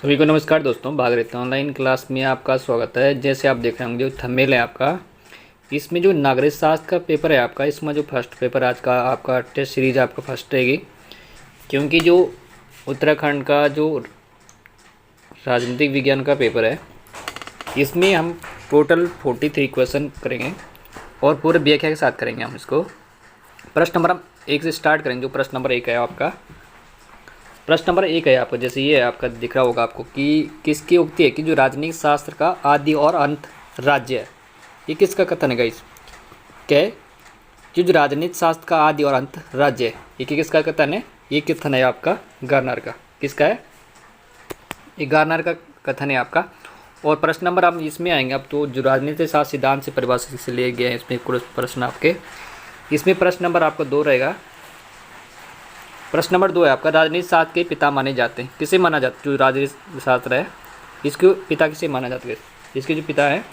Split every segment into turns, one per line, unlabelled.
सभी को नमस्कार दोस्तों, भाग रहते हैं ऑनलाइन क्लास में आपका स्वागत है। जैसे आप देख रहे होंगे जो थंबनेल है आपका, इसमें जो नागरिक शास्त्र का पेपर है आपका, इसमें जो फर्स्ट पेपर आज का आपका टेस्ट सीरीज आपका फर्स्ट रहेगी। क्योंकि जो उत्तराखंड का जो राजनीतिक विज्ञान का पेपर है, इसमें हम टोटल 43 क्वेश्चन करेंगे और पूरे व्याख्या के साथ करेंगे हम इसको। प्रश्न नंबर हम 1 से स्टार्ट करेंगे। जो प्रश्न नंबर 1 है आपका, प्रश्न नंबर 1 है आपका, जैसे ये आपका दिख रहा होगा आपको कि किसकी उक्ति है कि जो राजनीतिक शास्त्र का आदि और अंत राज्य है। ये किसका कथन है गाइस? क्या है? जो राजनीतिक शास्त्र का आदि और अंत राज्य है, ये किसका कथन है? ये कथन है आपका गार्नर का। किसका है? ये गार्नर का कथन है आपका। और प्रश्न नंबर हम इसमें आएंगे अब, तो जो राजनीतिक शास्त्र सिद्धांत से परिभाषित से लिए गए हैं इसमें कुछ प्रश्न आपके। इसमें प्रश्न नंबर आपका 2 रहेगा। प्रश्न नंबर 2 है आपका, राजनीतिक शास्त्र के पिता माने जाते हैं। किसे माना जाता है? जो राजनीतिक शास्त्र है इसके पिता किसे माना जाता है? इसके जो पिता है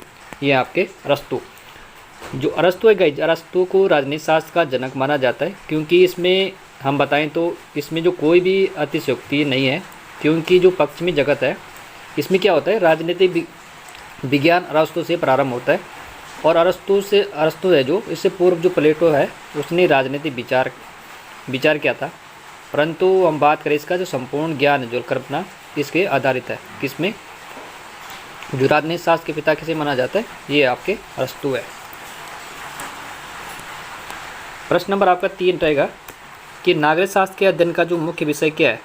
ये आपके अरस्तु। जो अरस्तु है गाइस, अरस्तु को राजनीतिक शास्त्र का जनक माना जाता है। क्योंकि इसमें हम बताएं तो इसमें जो कोई भी अतिशयोक्ति नहीं है। क्योंकि जो पश्चिमी जगत है इसमें क्या होता है, राजनीतिक विज्ञान अरस्तु से प्रारंभ होता है। और अरस्तु है जो, इससे पूर्व जो प्लेटो है उसने राजनीतिक विचार किया था। परंतु हम बात करें इसका जो संपूर्ण ज्ञान जो कल्पना इसके आधारित है। किसमें? जो राजनीतिक शास्त्र के पिता किसे माना जाता है? ये आपके अरस्तु है। प्रश्न नंबर आपका 3 रहेगा कि नागरिक शास्त्र के अध्ययन का जो मुख्य विषय क्या है?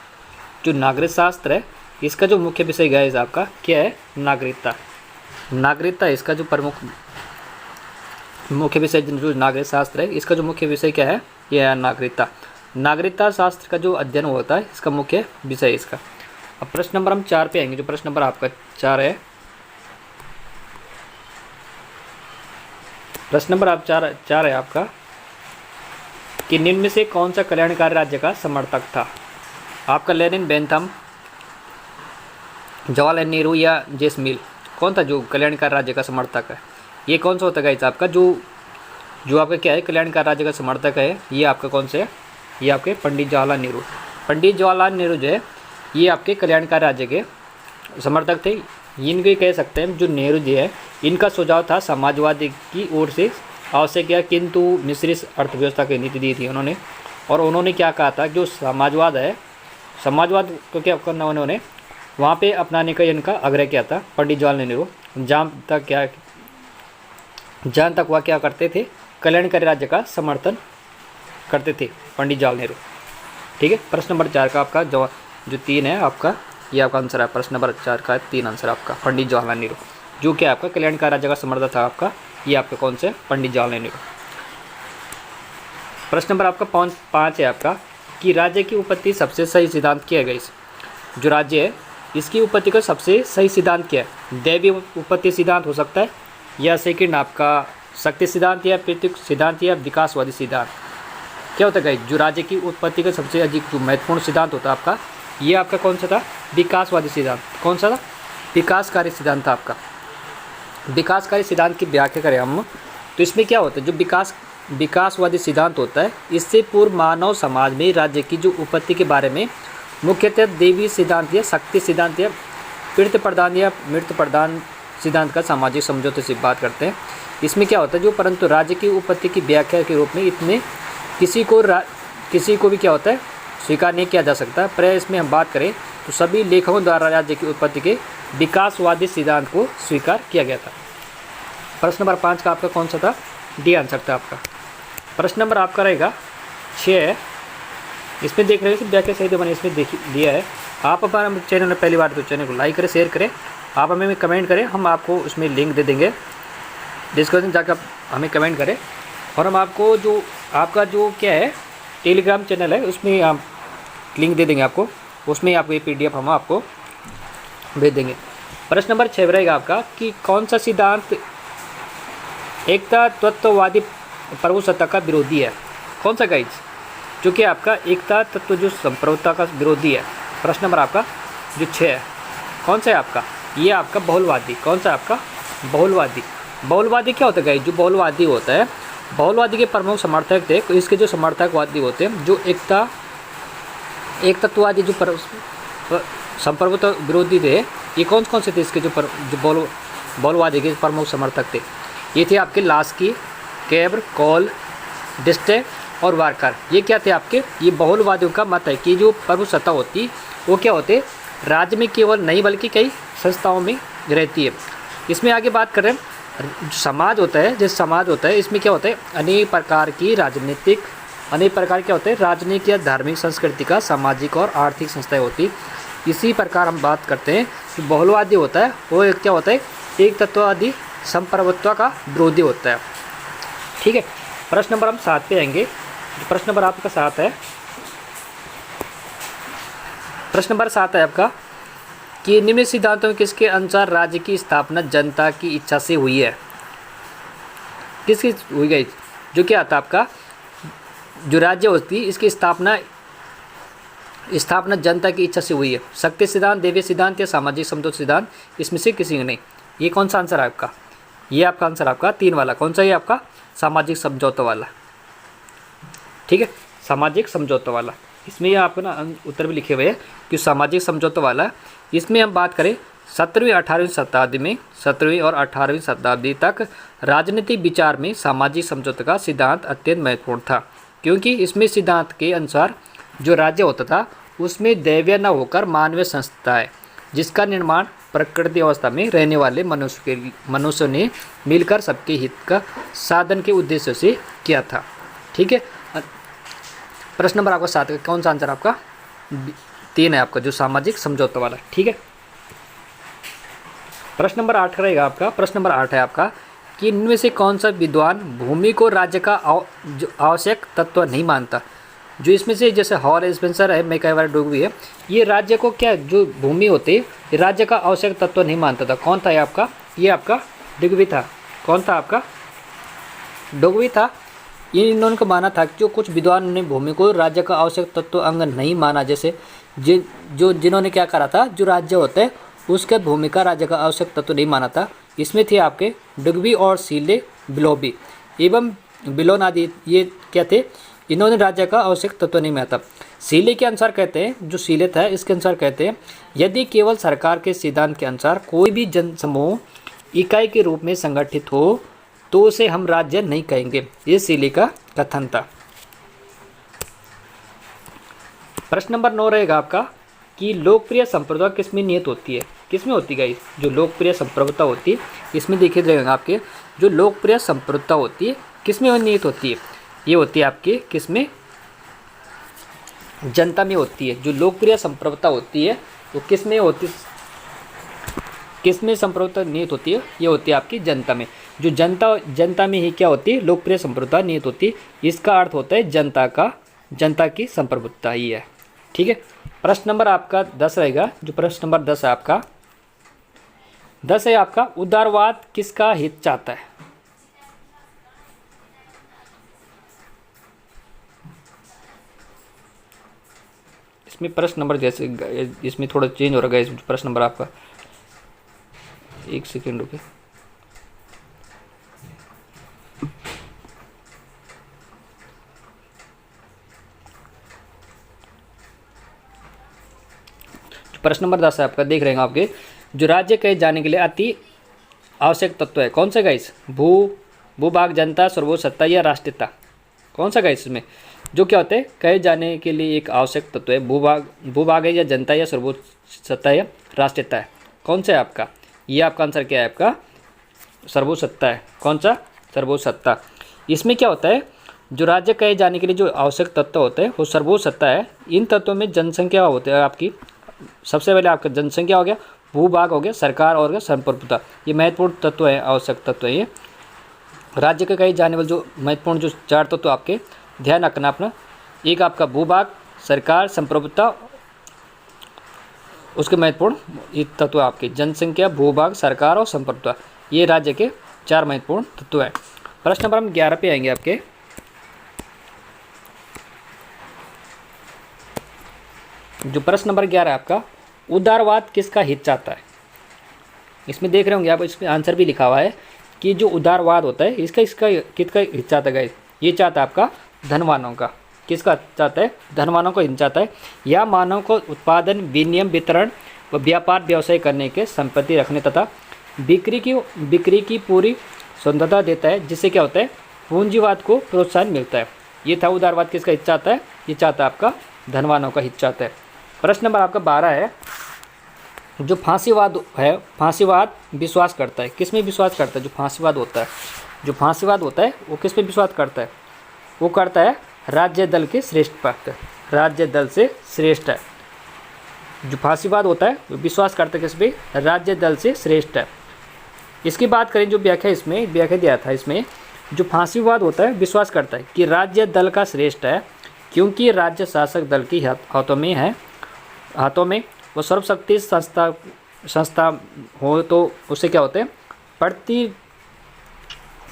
जो नागरिक शास्त्र है इसका जो मुख्य विषय गाइस आपका क्या है? नागरिकता। नागरिकता इसका जो प्रमुख मुख्य विषय, जो नागरिक शास्त्र है इसका जो मुख्य विषय क्या है? यह है नागरिकता। नागरिकता शास्त्र का जो अध्ययन होता है इसका मुख्य विषय इसका। अब प्रश्न नंबर हम 4 पे आएंगे। जो प्रश्न नंबर आपका 4 है, प्रश्न नंबर आप 4 है आपका कि निम्न में से कौन सा कल्याणकारी राज्य का समर्थक था? आपका लेनिन, बेंथम, जवाहरलाल नेहरू या जेम्स मिल, कौन था जो कल्याणकारी राज्य का समर्थक है? ये कौन सा होता है आपका जो आपका क्या है कल्याणकारी राज्य का समर्थक है? ये आपका कौन से है? ये आपके पंडित जवाहरलाल नेहरू। पंडित जवाहरलाल नेहरू जो है ये आपके कल्याणकारी राज्य के समर्थक थे। इनके कह सकते हैं जो नेहरू जी है, इनका सुझाव था समाजवाद की ओर से आवश्यक है, किंतु मिश्रित अर्थव्यवस्था की नीति दी थी उन्होंने। और उन्होंने क्या कहा था, जो समाजवाद है, समाजवाद को क्या करना उन्होंने वहाँ पे अपनाने का इनका आग्रह किया था पंडित जवाहरलाल नेहरू। जहाँ तक वह क्या करते थे, कल्याणकारी राज्य का समर्थन करते थे पंडित जवाहरलाल नेहरू। ठीक है। प्रश्न नंबर 4 का आपका जो 3 है आपका, ये आपका आंसर है। प्रश्न नंबर 4 का 3 आंसर आपका पंडित जवाहरलाल नेहरू, जो क्या आपका कल्याणकारी राज्य का समर्थक था आपका। ये आपका कौन से? पंडित जवाहरलाल नेहरू। प्रश्न नंबर आपका 5 है आपका कि राज्य की उत्पत्ति सबसे सही सिद्धांत क्या है गाइस? जो राज्य है इसकी उत्पत्ति का सबसे सही सिद्धांत क्या है? दैवीय उत्पत्ति सिद्धांत हो सकता है, या सेकंड आपका शक्ति सिद्धांत, या पृथ्वी सिद्धांत, या विकासवादी सिद्धांत। क्या होता है गाइस? जो राज्य की उत्पत्ति का सबसे अधिक जो महत्वपूर्ण सिद्धांत होता है आपका, ये आपका कौन सा था? विकासवादी सिद्धांत। कौन सा था? विकासकारी सिद्धांत था आपका। विकासकारी सिद्धांत की व्याख्या करें हम तो इसमें क्या होता है, जो विकासवादी सिद्धांत होता है, इससे पूर्व मानव समाज में राज्य की जो उत्पत्ति के बारे में मुख्यतः देवी सिद्धांत या शक्ति सिद्धांत या पृथ्वी प्रधान या मृत्यु प्रधान सिद्धांत का सामाजिक समझौते से बात करते हैं। इसमें क्या होता है, जो परंतु राज्य की उत्पत्ति की व्याख्या के रूप में इतने किसी को भी क्या होता है स्वीकार नहीं किया जा सकता। पर इसमें हम बात करें तो सभी लेखकों द्वारा राज्य की उत्पत्ति के विकासवादी सिद्धांत को स्वीकार किया गया था। प्रश्न नंबर 5 का आपका कौन सा था? डी आंसर था आपका। प्रश्न नंबर आपका रहेगा 6 है। इसमें देख रहे हैं व्याख्या सही तो मैंने इसमें दिया है। आप हमारे चैनल में पहली बार तो चैनल को लाइक करें, शेयर करें, आप हमें कमेंट करें, हम आपको उसमें लिंक दे देंगे डिस्क्रिप्शन, जाकर आप हमें कमेंट करें। और हम आपको जो आपका जो क्या है टेलीग्राम चैनल है उसमें हम लिंक दे देंगे आपको, उसमें आपको ये PDF हम आपको भेज देंगे। प्रश्न नंबर 6 रहेगा आपका कि कौन सा सिद्धांत एकता तत्ववादी प्रभुसत्ता का विरोधी है? कौन सा गाइज? जो कि आपका एकता तत्व जो संप्रभुता का विरोधी है। प्रश्न नंबर आपका जो 6 है, कौन सा है आपका? ये आपका बहुलवादी। कौन सा आपका? बहुलवादी। बहुलवादी क्या होता है गाइज? जो बहुलवादी होता है, बहुलवादी के प्रमुख समर्थक थे, इसके जो समर्थकवादी होते हैं, जो एक तत्ववादी जो संप्रभुत्व विरोधी थे, ये कौन कौन से थे इसके जो बहुलवादी के प्रमुख समर्थक थे? ये थे आपके लास्की, केब्र, कोल, डिस्टे और वारकर। ये क्या थे आपके? ये बहुलवादियों का मत है कि जो प्रभुसत्ता होती वो क्या होते, राज्य में केवल नहीं बल्कि कई संस्थाओं में रहती है। इसमें आगे बात करें, जो समाज होता है, जिस समाज होता है इसमें क्या होता है, अनेक प्रकार की क्या होते हैं, राजनीतिक या धार्मिक, संस्कृति का, सामाजिक और आर्थिक संस्थाएं होती। इसी प्रकार हम बात करते हैं कि बहुलवादी होता है वो एक क्या होता है, एक तत्ववादी संप्रभुत्व का विरोधी होता है। ठीक है, प्रश्न नंबर हम 7 पे आएंगे। प्रश्न नंबर आपका 7 है, प्रश्न नंबर 7 है आपका कि निम्न सिद्धांतों में किसके अनुसार राज्य की स्थापना जनता की इच्छा से हुई है? किसकी हुई गई? जो क्या आता आपका, जो राज्य होती है इसकी स्थापना जनता की इच्छा से हुई है। शक्ति सिद्धांत, देवीय सिद्धांत या सामाजिक समझौता सिद्धांत, इसमें से किसी ने नहीं। ये कौन सा आंसर है आपका? ये आपका आंसर आपका 3 वाला कौन सा है आपका? सामाजिक समझौता वाला। ठीक है, सामाजिक समझौता वाला। इसमें ये आपको ना उत्तर भी लिखे हुए हैं कि सामाजिक समझौता वाला। इसमें हम बात करें 17वीं 18वीं शताब्दी में, 17वीं और 18वीं शताब्दी तक राजनीतिक विचार में सामाजिक समझौते का सिद्धांत अत्यंत महत्वपूर्ण था, क्योंकि इसमें सिद्धांत के अनुसार जो राज्य होता था उसमें दैवीय न होकर मानवीय संस्था है, जिसका निर्माण प्रकृति अवस्था में रहने वाले मनुष्यों ने मिलकर सबके हित का साधन के उद्देश्य से किया था। ठीक है, प्रश्न नंबर आपका 7 कौन सा आंसर आपका? 3 है आपका, जो सामाजिक समझौता वाला। ठीक है, प्रश्न नंबर 8 रहेगा आपका। प्रश्न नंबर 8 है आपका कि इनमें से कौन सा विद्वान भूमि को राज्य का आवश्यक तत्व नहीं मानता? जो इसमें से जैसे हॉल स्पेंसर है, मैकआइवर डुगवी है, ये राज्य को क्या, जो भूमि होती है राज्य का आवश्यक तत्व नहीं मानता था। कौन था ये आपका? ये आपका डुगवी था। कौन था आपका? डुगवी था। ये इन्होंने को माना था कि जो कुछ विद्वान ने भूमि को राज्य का आवश्यक तत्व अंग नहीं माना, जैसे जिन्होंने क्या करा था, जो राज्य होता है उसके भूमि का राज्य का आवश्यक तत्व नहीं माना था। इसमें थे आपके डुगवी और सीले बिलोबी एवं बिलोन आदि। ये क्या थे? इन्होंने राज्य का आवश्यक तत्व नहीं माना था। सीले के अनुसार कहते हैं, जो सीले था इसके अनुसार कहते हैं, यदि केवल सरकार के सिद्धांत के अनुसार कोई भी जन समूह इकाई के रूप में संगठित हो तो उसे हम राज्य नहीं कहेंगे। ये सीले का कथन था। प्रश्न नंबर 9 रहेगा आपका कि लोकप्रिय संप्रभुता किसमें निहित होती है? किसमें होती है? जो लोकप्रिय संप्रभुता होती है इसमें देखिए रहेगा आपके, जो लोकप्रिय संप्रभुता होती है किसमें निहित होती है? ये होती है आपके किसमें? जनता में होती है। जो लोकप्रिय संप्रभुता होती है वो किसमें होती है? किसमें संप्रभुता निहित होती है? ये होती है आपकी जनता में। जो जनता में ही क्या होती है? लोकप्रिय संप्रभुता निहित होती है। इसका अर्थ होता है जनता की संप्रभुता ही है। ठीक है, प्रश्न नंबर आपका 10 रहेगा। जो प्रश्न नंबर 10 है आपका, 10 है आपका, उदारवाद किसका हित चाहता है? इसमें प्रश्न नंबर जैसे इसमें थोड़ा चेंज हो रहा है। इसमें प्रश्न नंबर आपका, एक सेकेंड रुके। प्रश्न नंबर 10 है आपका, देख रहे हैं आपके, जो राज्य कहे जाने के लिए अति आवश्यक तत्व है। कौन सा गाइस? भूभाग, जनता, सर्वोच्च सत्ता या राष्ट्रीयता? कौन सा गाइस इसमें? जो क्या होते हैं कहे जाने के लिए एक आवश्यक तत्व है, भूभाग है या जनता या सर्वोच्च सत्ता या राष्ट्रीयता है? कौन सा है आपका? ये आपका आंसर क्या है आपका? सर्वोच्च सत्ता है। कौन सा? सर्वोच्च सत्ता। इसमें क्या होता है, जो राज्य कहे जाने के लिए जो आवश्यक तत्व होते हैं वो सर्वोच्च सत्ता है। इन तत्वों में जनसंख्या होती है आपकी, सबसे पहले आपका जनसंख्या हो गया, भूभाग हो गया, सरकार और संप्रभुता। ये महत्वपूर्ण तत्व है, आवश्यक तत्व है ये। राज्य के कहे जाने वाले जो महत्वपूर्ण जो 4 तत्व आपके ध्यान रखना अपना, एक आपका भूभाग, सरकार, संप्रभुता, उसके महत्वपूर्ण तत्व आपके जनसंख्या, भूभाग, सरकार और संप्रभुता। ये राज्य के 4 महत्वपूर्ण तत्व है। प्रश्न नंबर हम 11 पे आएंगे आपके। जो प्रश्न नंबर 11 है आपका, उदारवाद किसका हित चाहता है? इसमें देख रहे होंगे आप, इसमें आंसर भी लिखा हुआ है कि जो उदारवाद होता है इसका किसका हित चाहता है? ये चाहता है आपका धनवानों का। किसका हित चाहता है? धनवानों को हित चाहता है। या मानव को उत्पादन, विनिमय, वितरण व व्यापार व्यवसाय करने के संपत्ति रखने तथा बिक्री की पूरी स्वतंत्रता देता है, जिससे क्या होता है? पूंजीवाद को प्रोत्साहन मिलता है। ये था उदारवाद किसका हित चाहता है? ये चाहता है आपका धनवानों का हित चाहता है। प्रश्न नंबर आपका 12 है, जो फांसीवाद है, फांसीवाद विश्वास करता है, किस में विश्वास करता है? जो फांसीवाद होता है, जो फांसीवाद होता है वो किस में विश्वास करता है? वो करता है राज्य दल के श्रेष्ठ पक्ष, राज्य दल से श्रेष्ठ है। जो फांसीवाद होता है वो विश्वास करता है किस पे? राज्य दल से श्रेष्ठ है। इसकी बात करें, जो व्याख्या इसमें व्याख्या दिया था, इसमें जो फांसीवाद होता है विश्वास करता है कि राज्य दल का श्रेष्ठ है, क्योंकि राज्य शासक दल की हाथों में वो सर्वशक्ति संस्था हो, तो उससे क्या होते हैं?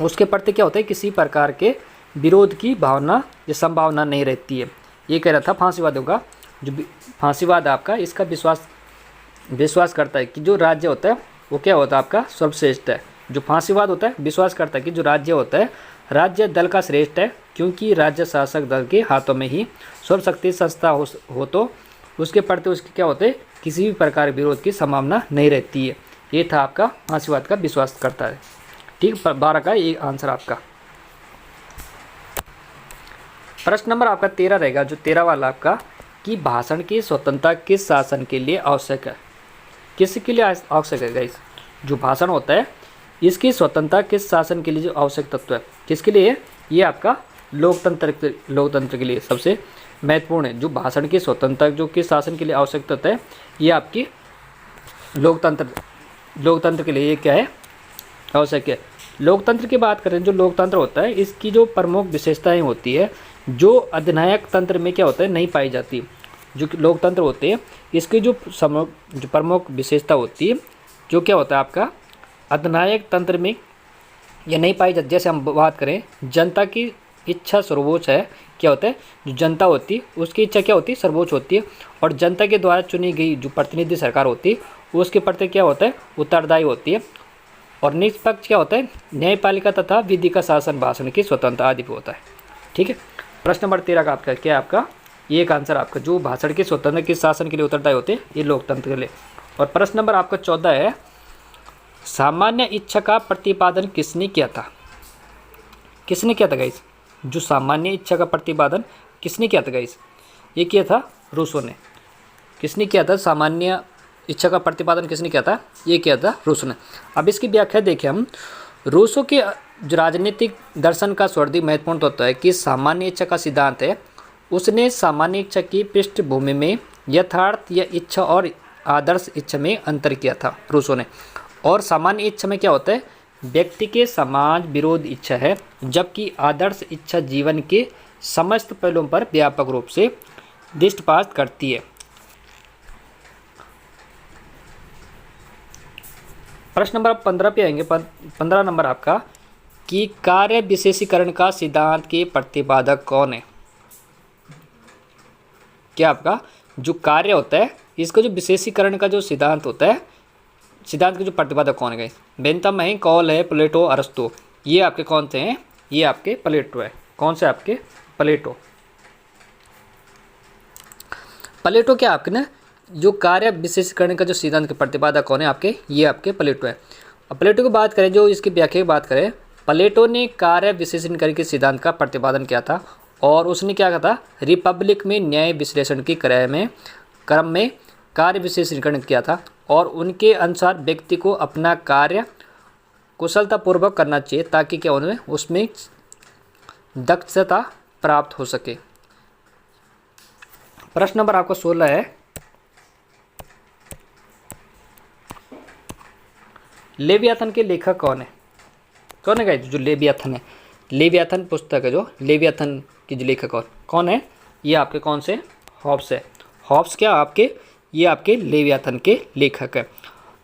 उसके प्रति क्या होता है? किसी प्रकार के विरोध की भावना या संभावना नहीं रहती है। ये कह रहा था फांसीवादियों का। जो फांसीवाद आपका इसका विश्वास करता है कि जो राज्य होता है वो क्या होता है? आपका सर्वश्रेष्ठ है। जो फांसीवाद होता है विश्वास करता है कि जो राज्य होता है, राज्य दल का श्रेष्ठ है, क्योंकि राज्य शासक दल के हाथों में ही सर्वशक्ति संस्था हो, तो उसके प्रति उसके क्या होते हैं? किसी भी प्रकार के विरोध की संभावना नहीं रहती है। ये था आपका फांसीवाद का विश्वास करता है। ठीक, 12 का ये आंसर आपका। प्रश्न नंबर आपका 13 रहेगा, जो 13 वाला आपका, कि भाषण की स्वतंत्रता किस शासन के लिए आवश्यक है? किसके लिए आवश्यक है गाइस? जो भाषण होता है इसकी स्वतंत्रता किस शासन के लिए जो आवश्यक तत्व है, किसके लिए? ये आपका लोकतंत्र के लिए सबसे महत्वपूर्ण है। जो भाषण की स्वतंत्रता जो किस शासन के लिए आवश्यक तत्व है, ये आपकी लोकतंत्र के लिए ये क्या है? आवश्यक है। लोकतंत्र की बात करें, जो लोकतंत्र होता है इसकी जो प्रमुख विशेषताएं होती है, जो अधिनायक तंत्र में क्या होता है? नहीं पाई जाती। जो लोकतंत्र होते हैं इसकी जो प्रमुख विशेषता होती है, जो क्या होता है आपका? अधिनायक तंत्र में ये नहीं पाई जाती। जैसे हम बात करें, जनता की इच्छा सर्वोच्च है। क्या होता है? जो जनता होती है उसकी इच्छा क्या होती है? सर्वोच्च होती है। और जनता के द्वारा चुनी गई जो प्रतिनिधि सरकार होती है उसके प्रति क्या होता है? उत्तरदायी होती है। और निष्पक्ष क्या होता है? न्यायपालिका तथा विधि का शासन, भाषण की स्वतंत्रता आदि होता है। ठीक है, प्रश्न नंबर 13 का आपका क्या है? आपका ये एक आंसर आपका, जो भाषण की स्वतंत्रता किस शासन के लिए उत्तरदायी होते हैं? ये लोकतंत्र के लिए। और प्रश्न नंबर आपका 14 है, सामान्य इच्छा का प्रतिपादन किसने किया था? किसने किया था गाइस? जो सामान्य इच्छा का प्रतिपादन किसने किया था गाइस? ये किया था रूसो ने। किसने किया था? सामान्य इच्छा का प्रतिपादन किसने किया था? ये किया था रूसो ने। अब इसकी व्याख्या देखें हम। रूसो के जो राजनीतिक दर्शन का सर्वाधिक महत्वपूर्ण तत्व है कि सामान्य इच्छा का सिद्धांत है। उसने सामान्य इच्छा की पृष्ठभूमि में यथार्थ या इच्छा और आदर्श इच्छा में अंतर किया था रूसो ने। और सामान्य इच्छा में क्या होता है? व्यक्ति के समाज विरोध इच्छा है, जबकि आदर्श इच्छा जीवन के समस्त पहलुओं पर व्यापक रूप से दृष्टिपात करती है। प्रश्न नंबर 15 पे आएंगे। 15 नंबर आपका, कि कार्य विशेषीकरण का सिद्धांत के प्रतिपादक कौन है? क्या आपका जो कार्य होता है इसका जो विशेषीकरण का जो सिद्धांत होता है, सिद्धांत के जो प्रतिपादक कौन है? बेंथम है, कॉल है, प्लेटो, अरस्तु। ये आपके कौन से हैं? ये आपके प्लेटो है। कौन से आपके? प्लेटो। प्लेटो क्या आपके ना, जो कार्य विशेषीकरण का जो सिद्धांत के प्रतिपादक कौन है आपके? ये आपके प्लेटो है। अब प्लेटो की बात करें, जो इसकी व्याख्या की बात करें, प्लेटो ने कार्य विशेषीकरण के सिद्धांत का प्रतिपादन किया था। और उसने क्या कहा था? रिपब्लिक में न्याय विश्लेषण की क्रम में कार्य विशेषीकरण किया था। और उनके अनुसार व्यक्ति को अपना कार्य कुशलतापूर्वक करना चाहिए, ताकि क्या उन्हें उसमें दक्षता प्राप्त हो सके। प्रश्न नंबर आपका 16 है, लेवियाथन के लेखक कौन है? कौन है गाइस? जो लेवियाथन है, लेवियाथन पुस्तक है, जो लेवियाथन की जो लेखक कौन है? ये आपके कौन से? हॉब्स है। हॉब्स क्या आपके? ये आपके लेवियाथन के लेखक है।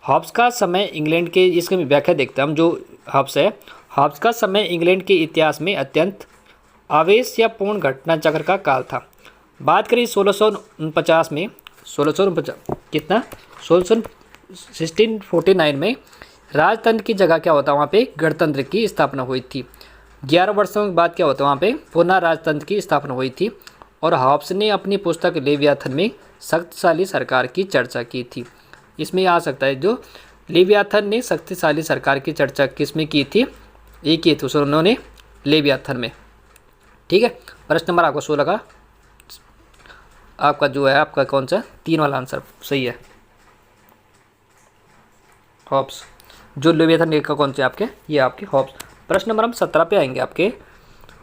हॉब्स का समय इंग्लैंड के, इसकी व्याख्या देखते हैं हम। जो हॉब्स है, हॉब्स का समय इंग्लैंड के इतिहास में अत्यंत आवेश या पूर्ण घटना चक्र का काल था। बात करें 1649 में, 1649 कितना 1649 में राजतंत्र की जगह क्या होता है? वहाँ पे गणतंत्र की स्थापना हुई थी। 11 वर्षों के बाद क्या होता है? वहाँ पे पुनः राजतंत्र की स्थापना हुई थी। और हॉब्स ने अपनी पुस्तक लेवियाथन में शक्तिशाली सरकार की चर्चा की थी। इसमें आ सकता है जो लेवियाथन ने शक्तिशाली सरकार की चर्चा किसमें की थी, ये की थी उन्होंने लेवियाथन में। ठीक है, प्रश्न नंबर आपका 16 का आपका जो है आपका कौन सा 3 वाला आंसर सही है, हॉब्स। जो लेवियाथन का कौन से आपके, ये आपके हॉब्स। प्रश्न नंबर हम 17 पे आएंगे। आपके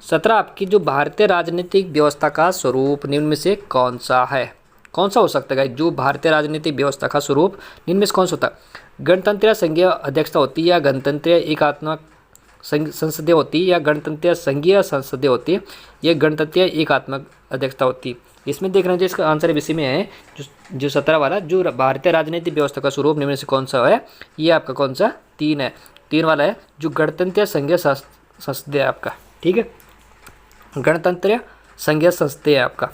17 आपकी जो भारतीय राजनीतिक व्यवस्था का स्वरूप निम्न में से कौन सा है, कौन सा हो सकता है जो भारतीय राजनीतिक व्यवस्था का स्वरूप निम्न में से कौन सा होता है। गणतंत्रीय संघीय अध्यक्षता होती है या गणतंत्रीय एकात्मक संसदीय होती है या गणतंत्रीय संघीय संसदीय होती है या गणतंत्रीय एकात्मक अध्यक्षता होती है। इसमें देख रहे हैं जो इसका आंसर इसी में है, जो 17 वाला जो भारतीय राजनीतिक व्यवस्था का स्वरूप निम्न में से कौन सा है, ये आपका कौन सा 3 है, 3 वाला है जो गणतंत्रीय संघीय संसदीय है आपका। ठीक है, गणतंत्रीय संघीय संसदीय है आपका।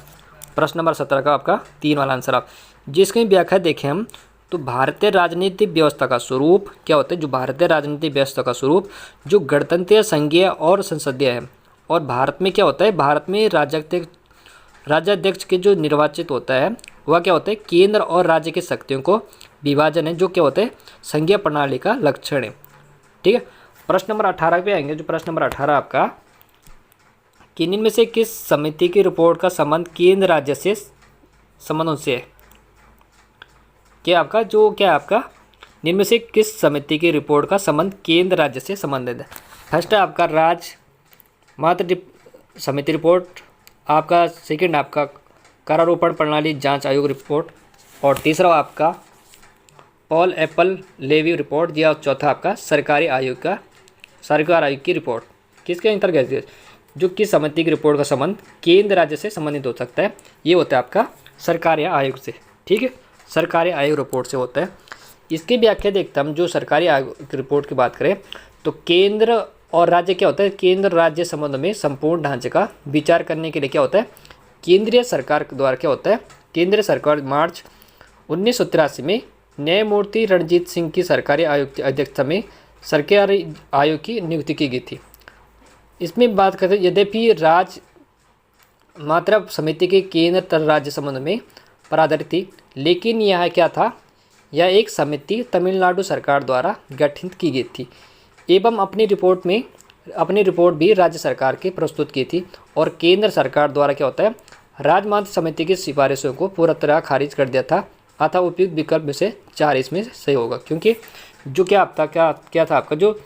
प्रश्न नंबर 17 का आपका 3 वाला आंसर आप जिसकी व्याख्या देखें हम तो भारतीय राजनीतिक व्यवस्था का स्वरूप क्या होता है, जो भारतीय राजनीतिक व्यवस्था का स्वरूप जो गणतंत्रीय संघीय और संसदीय है। और भारत में क्या होता है, भारत में राज्याध्यक्ष के जो निर्वाचित होता है वह क्या होता है केंद्र और राज्य की शक्तियों को विभाजन है, जो क्या होता है संघीय प्रणाली का लक्षण है। ठीक है, प्रश्न नंबर 18 पे आएंगे। जो प्रश्न नंबर 18 आपका कि निम्न में से किस समिति की रिपोर्ट का संबंध केंद्र राज्य से संबंधों से है, क्या आपका निम्न में से किस समिति की रिपोर्ट का संबंध केंद्र राज्य से संबंधित है। फर्स्ट है आपका राज्य मात्र समिति रिपोर्ट, आपका सेकंड आपका करारोपण प्रणाली जांच आयोग रिपोर्ट, और तीसरा आपका पॉल एप्पल लेवी रिपोर्ट, या चौथा आपका सरकार आयोग की रिपोर्ट। किसके अंतर्गत है जो किस समिति की रिपोर्ट का संबंध केंद्र राज्य से संबंधित हो सकता है, ये होता है आपका सरकारी आयोग से। ठीक है, सरकारी आयोग रिपोर्ट से होता है। इसकी व्याख्या देखते हम जो सरकारी आयोग की रिपोर्ट की बात करें तो केंद्र और राज्य क्या होता है, केंद्र राज्य संबंध में संपूर्ण ढांचे का विचार करने के लिए क्या होता है केंद्रीय सरकार द्वारा क्या होता है, केंद्रीय सरकार मार्च 1983 में न्यायमूर्ति रणजीत सिंह की सरकारी आयोग की अध्यक्षता में सरकारी आयोग की नियुक्ति की गई थी। इसमें बात करते हैं यद्यपि राज्य मात्र समिति के केंद्र तथा राज्य संबंध में पर आधारित थी, लेकिन यह क्या था, यह एक समिति तमिलनाडु सरकार द्वारा गठित की गई थी एवं अपनी रिपोर्ट भी राज्य सरकार के प्रस्तुत की थी। और केंद्र सरकार द्वारा क्या होता है राजमात्र समिति की सिफारिशों को पूरी तरह खारिज कर दिया था। अतः उपयुक्त विकल्प में से 4 इसमें सही होगा, क्योंकि जो क्या था आपका जो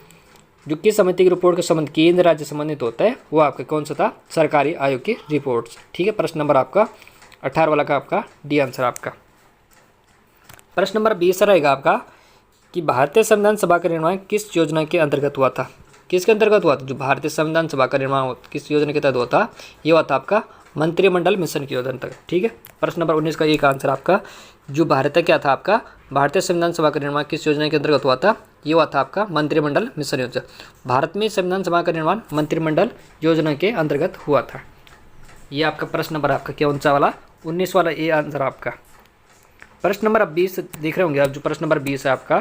किस समिति की रिपोर्ट के संबंध केंद्र राज्य संबंधित होता है वो आपका कौन सा था, सरकारी आयोग की रिपोर्ट। ठीक है, प्रश्न नंबर आपका 18 वाला का आपका डी आंसर आपका। प्रश्न नंबर 20 रहेगा आपका कि भारतीय संविधान सभा का निर्माण किस योजना के अंतर्गत हुआ था। किसके अंतर्गत हुआ था, जो भारतीय संविधान सभा का निर्माण किस योजना के तहत हुआ था, ये हुआ था आपका मंत्रिमंडल मिशन की योजना तक। ठीक है, प्रश्न नंबर 19 का एक आंसर आपका जो भारत क्या था आपका भारतीय संविधान सभा का निर्माण किस योजना के अंतर्गत हुआ था, ये हुआ था आपका मंत्रिमंडल मिशन योजना। भारत में संविधान सभा का निर्माण मंत्रिमंडल योजना के अंतर्गत हुआ था। ये आपका प्रश्न नंबर आपका कौन सा वाला 19 वाला ये आंसर आपका। प्रश्न नंबर 20 देख रहे होंगे आप, जो प्रश्न नंबर 20 है आपका,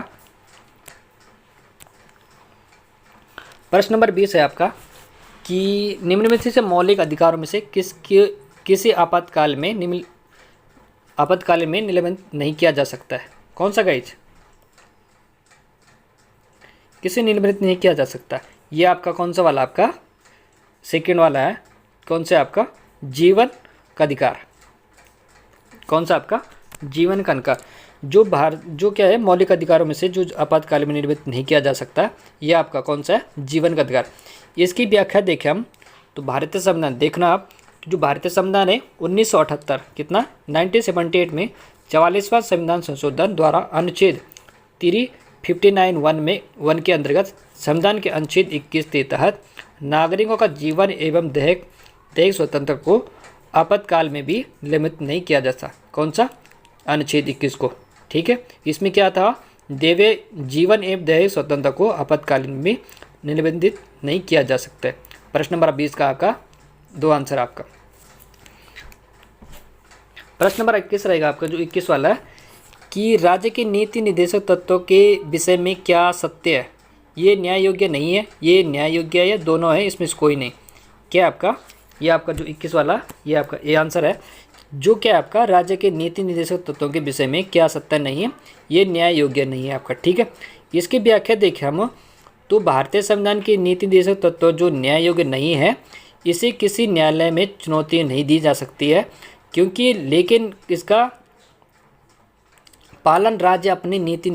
प्रश्न नंबर 20 है आपका कि निम्न में से मौलिक अधिकारों में से किसी आपातकाल में निलंबित नहीं किया जा सकता है। कौन सा गाइज, किसे निलंबित नहीं किया जा सकता, ये आपका कौन सा वाला आपका सेकंड वाला है, कौन सा आपका जीवन का अधिकार। कौन सा आपका जीवन का अधिकार जो क्या है मौलिक अधिकारों में से जो आपातकाल में निलंबित नहीं किया जा सकता, ये आपका कौन सा है जीवन का अधिकार। इसकी व्याख्या देखें हम तो भारतीय संविधान देखना आप, जो भारतीय संविधान है 1978 कितना 1978 में 44वां संविधान संशोधन द्वारा अनुच्छेद 359(1) के अंतर्गत संविधान के अनुच्छेद 21 के तहत नागरिकों का जीवन एवं दैहिक स्वतंत्रता को आपातकाल में भी निलंबित नहीं किया जा सकता। कौन सा अनुच्छेद 21 को। ठीक है, इसमें क्या था जीवन एवं दैहिक स्वतंत्रता को आपातकालीन में निलंबित नहीं किया जा सकता है। प्रश्न नंबर 20 का आपका 2 आंसर आपका। प्रश्न नंबर 21 रहेगा आपका जो 21 वाला है कि राज्य के नीति निर्देशक तत्वों के विषय में क्या सत्य है, ये न्याय योग्य नहीं है, ये न्याय योग्य है, या दोनों है, इसमें से कोई नहीं। क्या आपका ये आपका जो 21 वाला ये आपका ये आंसर है। जो क्या है आपका राज्य के नीति निर्देशक तत्वों के विषय में क्या सत्ता नहीं है, ये न्याय योग्य नहीं है आपका। ठीक है, इसकी व्याख्या देखें हम तो भारतीय संविधान के नीति निर्देशक तत्व जो न्याय योग्य नहीं है, इसे किसी न्यायालय में चुनौती नहीं दी जा सकती है, क्योंकि लेकिन इसका पालन राज्य अपनी नीति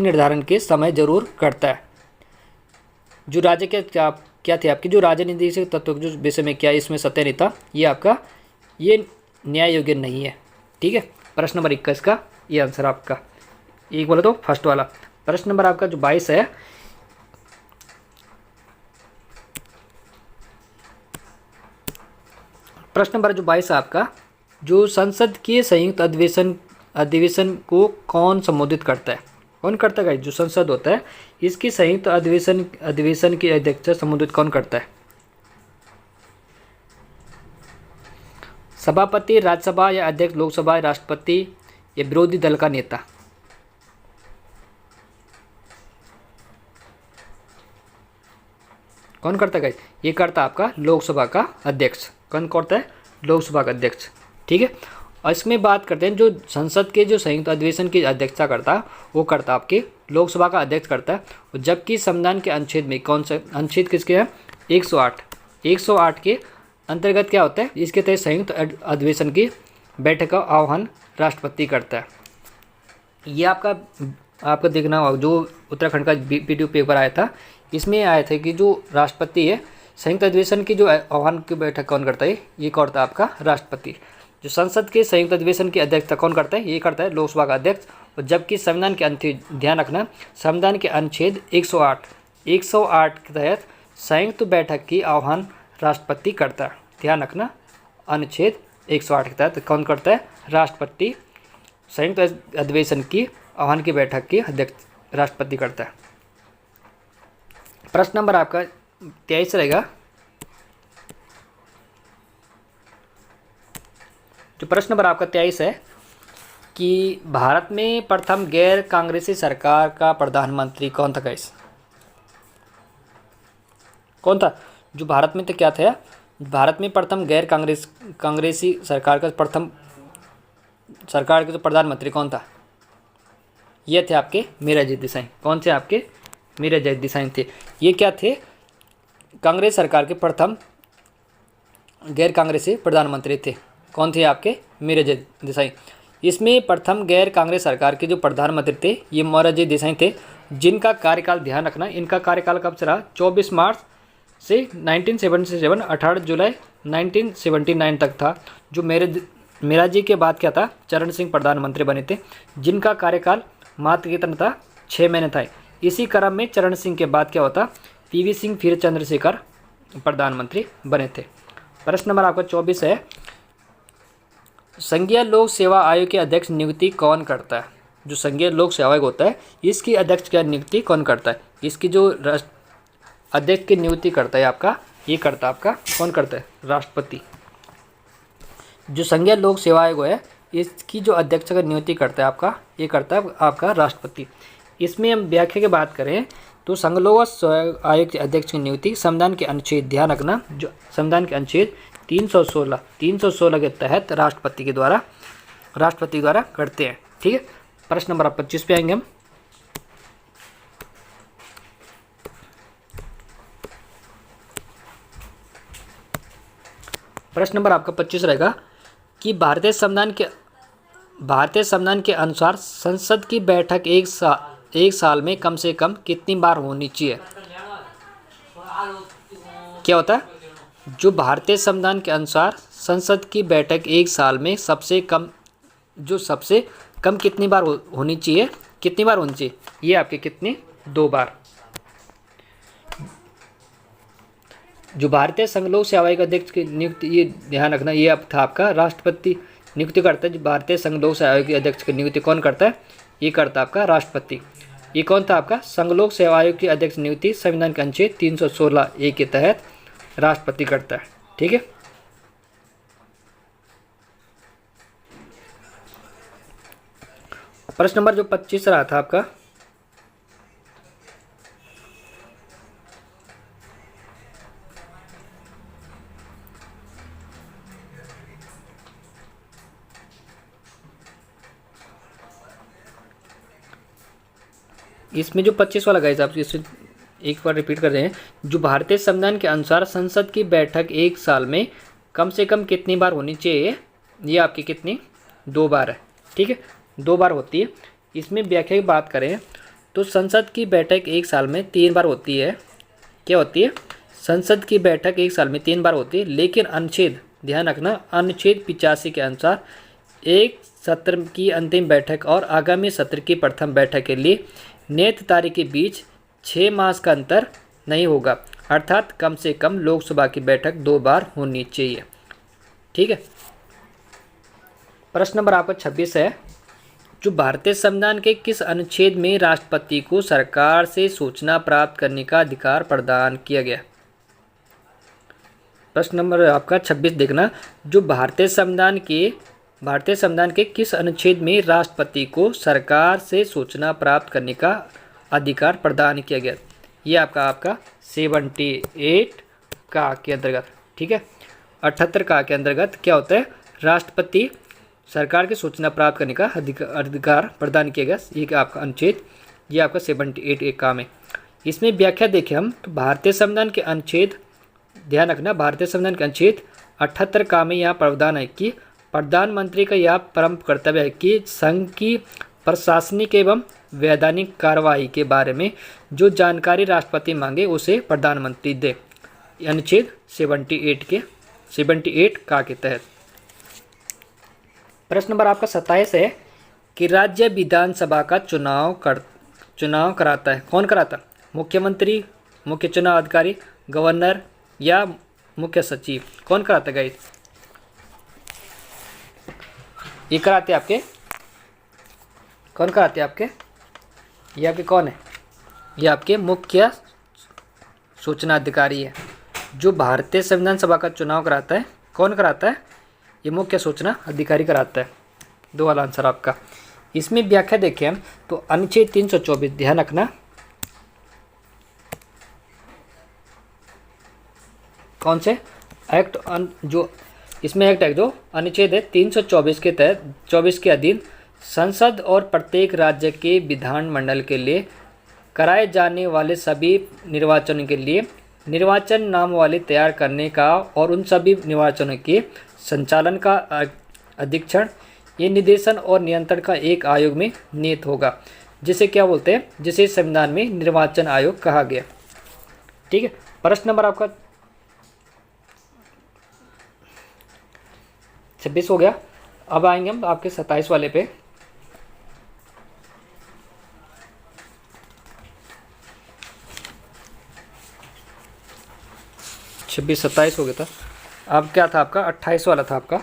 निर्धारण के समय जरूर करता है। जो राज्य के क्या थे आपकी जो राजनीतिक तत्व जो विषय में क्या इसमें सत्य नहीं था, ये आपका ये न्याय योग्य नहीं है। ठीक है, प्रश्न नंबर 21 का ये आंसर आपका एक बोले तो फर्स्ट वाला। प्रश्न नंबर आपका जो 22 है, प्रश्न नंबर जो 22 है आपका, जो संसद के संयुक्त अधिवेशन को कौन संबोधित करता है? कौन करता है? जो संसद होता है इसकी संयुक्त अधिवेशन की अध्यक्षता संबोधित कौन करता है? सभापति, राज्यसभा या अध्यक्ष, लोकसभा, राष्ट्रपति या विरोधी दल का नेता? कौन करता है? ये करता है आपका लोकसभा का अध्यक्ष। कौन करता है? लोकसभा का अध्यक्ष। ठीक है, और इसमें बात करते हैं जो संसद के जो संयुक्त अधिवेशन की अध्यक्षता करता है वो करता आपके लोकसभा का अध्यक्ष करता है। जबकि संविधान के अनुच्छेद में कौन सा अनुच्छेद किसके हैं? 108 के अंतर्गत क्या होता है? इसके तहत संयुक्त अधिवेशन की बैठक का आह्वान राष्ट्रपति करता है। ये आपका देखना होगा जो उत्तराखंड का पीटीयू पेपर आया था, इसमें आया था कि जो राष्ट्रपति है संयुक्त अधिवेशन की जो आह्वान की बैठक कौन करता है? ये करता है आपका राष्ट्रपति। जो संसद के संयुक्त अधिवेशन की अध्यक्षता कौन करता है? ये करता है लोकसभा का अध्यक्ष। और जबकि संविधान के ध्यान रखना, संविधान के अनुच्छेद 108 के तहत संयुक्त बैठक की आह्वान राष्ट्रपति करता है। ध्यान रखना, अनुच्छेद 108 के तहत कौन करता है? राष्ट्रपति संयुक्त अधिवेशन की आह्वान की बैठक की अध्यक्ष राष्ट्रपति करता है। प्रश्न नंबर आपका 23 रहेगा। जो प्रश्न नंबर आपका 23 है कि भारत में प्रथम गैर कांग्रेसी सरकार का प्रधानमंत्री कौन था? गाइस कौन था? जो भारत में तो क्या था? भारत में प्रथम गैर कांग्रेसी सरकार का प्रथम सरकार के जो प्रधानमंत्री कौन था? ये थे आपके मोरारजी देसाई। कौन थे आपके? मोरारजी देसाई थे। ये क्या थे? कांग्रेस सरकार के प्रथम गैर कांग्रेसी प्रधानमंत्री थे। कौन थे आपके? मोरारजी देसाई। इसमें प्रथम गैर कांग्रेस सरकार के जो प्रधानमंत्री थे ये मोरारजी देसाई थे, जिनका कार्यकाल ध्यान रखना, इनका कार्यकाल कब से रहा? 24 मार्च से 1977 18 जुलाई 1979 तक था। जो मोरारजी के बाद क्या था? चरण सिंह प्रधानमंत्री बने थे, जिनका कार्यकाल मात्र कितना था? 6 महीने था। इसी क्रम में चरण सिंह के बाद क्या होता? पीवी सिंह फिर चंद्रशेखर प्रधानमंत्री बने थे। प्रश्न नंबर आपका 24 है, संघीय लोक सेवा आयोग के अध्यक्ष नियुक्ति कौन करता है? जो संघीय लोक सेवा आयोग होता है इसकी अध्यक्ष की नियुक्ति कौन करता है? इसकी जो अध्यक्ष की नियुक्ति करता है आपका, ये करता है आपका कौन करता है? राष्ट्रपति। जो संघीय लोक सेवा आयोग है इसकी जो अध्यक्ष का नियुक्ति करता है आपका, ये करता है आपका राष्ट्रपति। इसमें हम व्याख्या की बात करें तो संघ लोक सेवा आयोग के अध्यक्ष की नियुक्ति संविधान के अनुच्छेद, ध्यान रखना, जो संविधान के अनुच्छेद 316 के तहत राष्ट्रपति द्वारा करते हैं। ठीक है, प्रश्न नंबर 25 पे आएंगे हम। प्रश्न नंबर आपका 25 रहेगा कि भारतीय संविधान के अनुसार संसद की बैठक एक साल में कम से कम कितनी बार होनी चाहिए? क्या होता है? जो भारतीय संविधान के अनुसार संसद की बैठक एक साल में सबसे कम कितनी बार होनी चाहिए? कितनी बार होनी चाहिए? ये आपके कितने? 2 बार। जो भारतीय संघ लोक सेवा आयोग अध्यक्ष की नियुक्ति, ये ध्यान रखना, ये अब था आपका राष्ट्रपति नियुक्ति करता है। जो भारतीय संघ लोक सेवा आयोग के अध्यक्ष की नियुक्ति कौन करता है? ये करता है आपका राष्ट्रपति। ये कौन था आपका? संघ लोक सेवा आयोग की अध्यक्ष नियुक्ति संविधान के अनुच्छेद 316 के तहत राष्ट्रपति करता है। ठीक है, प्रश्न नंबर जो 25 रहा था आपका, इसमें जो 25 वाला गाइस आप इसे एक बार रिपीट कर रहे हैं। जो भारतीय संविधान के अनुसार संसद की बैठक एक साल में कम से कम कितनी बार होनी चाहिए, ये आपकी कितनी 2 बार है। ठीक है, 2 बार होती है। इसमें व्याख्या की बात करें तो संसद की बैठक एक साल में 3 बार होती है। क्या होती है? संसद की बैठक एक साल में 3 बार होती है, लेकिन अनुच्छेद, ध्यान रखना, अनुच्छेद 85 के अनुसार एक सत्र की अंतिम बैठक और आगामी सत्र की प्रथम बैठक के लिए नियत तारीख के बीच 6 मास का अंतर नहीं होगा, अर्थात कम से कम लोकसभा की बैठक 2 बार होनी चाहिए। ठीक है। प्रश्न नंबर आपका 26 है, जो भारतीय संविधान के किस अनुच्छेद में राष्ट्रपति को सरकार से सूचना प्राप्त करने का अधिकार प्रदान किया गया? प्रश्न नंबर आपका 26 देखना, जो भारतीय संविधान के किस अनुच्छेद में राष्ट्रपति को सरकार से सूचना प्राप्त करने का अधिकार प्रदान किया गया? ये आपका 78 का के अंतर्गत। ठीक है, 78 का के अंतर्गत क्या होता है? राष्ट्रपति सरकार की सूचना प्राप्त करने का अधिकार प्रदान किया गया, ये आपका अनुच्छेद, ये आपका 78 एक काम है। इसमें व्याख्या देखें हम तो भारतीय संविधान के अनुच्छेद, ध्यान रखना, भारतीय संविधान के अनुच्छेद 78 का में यहाँ प्रावधान है कि प्रधानमंत्री का यह परम कर्तव्य है कि संघ की प्रशासनिक एवं वैधानिक कार्यवाही के बारे में जो जानकारी राष्ट्रपति मांगे उसे प्रधानमंत्री दे। अनुच्छेद 78 का के तहत। प्रश्न नंबर आपका 27 है कि राज्य विधानसभा का चुनाव कराता है, कौन कराता है? मुख्यमंत्री, मुख्य चुनाव अधिकारी, गवर्नर या मुख्य सचिव? कौन कराता है गाइस? ये कराते आपके, कौन कराते हैं आपके? ये आपके कौन है? ये आपके मुख्य सूचना अधिकारी है। जो भारतीय संविधान सभा का चुनाव कराता है, कौन कराता है? ये मुख्य सूचना अधिकारी कराता है। 2 वाला आंसर आपका। इसमें व्याख्या देखें हम तो अनुच्छेद 324, ध्यान रखना, कौन से एक्ट, जो इसमें एक्ट है जो अनुच्छेद है 324 के तहत 24 के अधीन संसद और प्रत्येक राज्य के विधानमंडल के लिए कराए जाने वाले सभी निर्वाचनों के लिए निर्वाचन नामावली तैयार करने का और उन सभी निर्वाचनों के संचालन का अधीक्षण, ये निर्देशन और नियंत्रण का एक आयोग में नियत होगा, जिसे क्या बोलते हैं? जिसे संविधान में निर्वाचन आयोग कहा गया। ठीक है। प्रश्न नंबर आपका 26 हो गया। अब आएंगे हम आपके 27 वाले पे। छब्बीस 27 हो गया था। अब क्या था आपका? 28 वाला था आपका।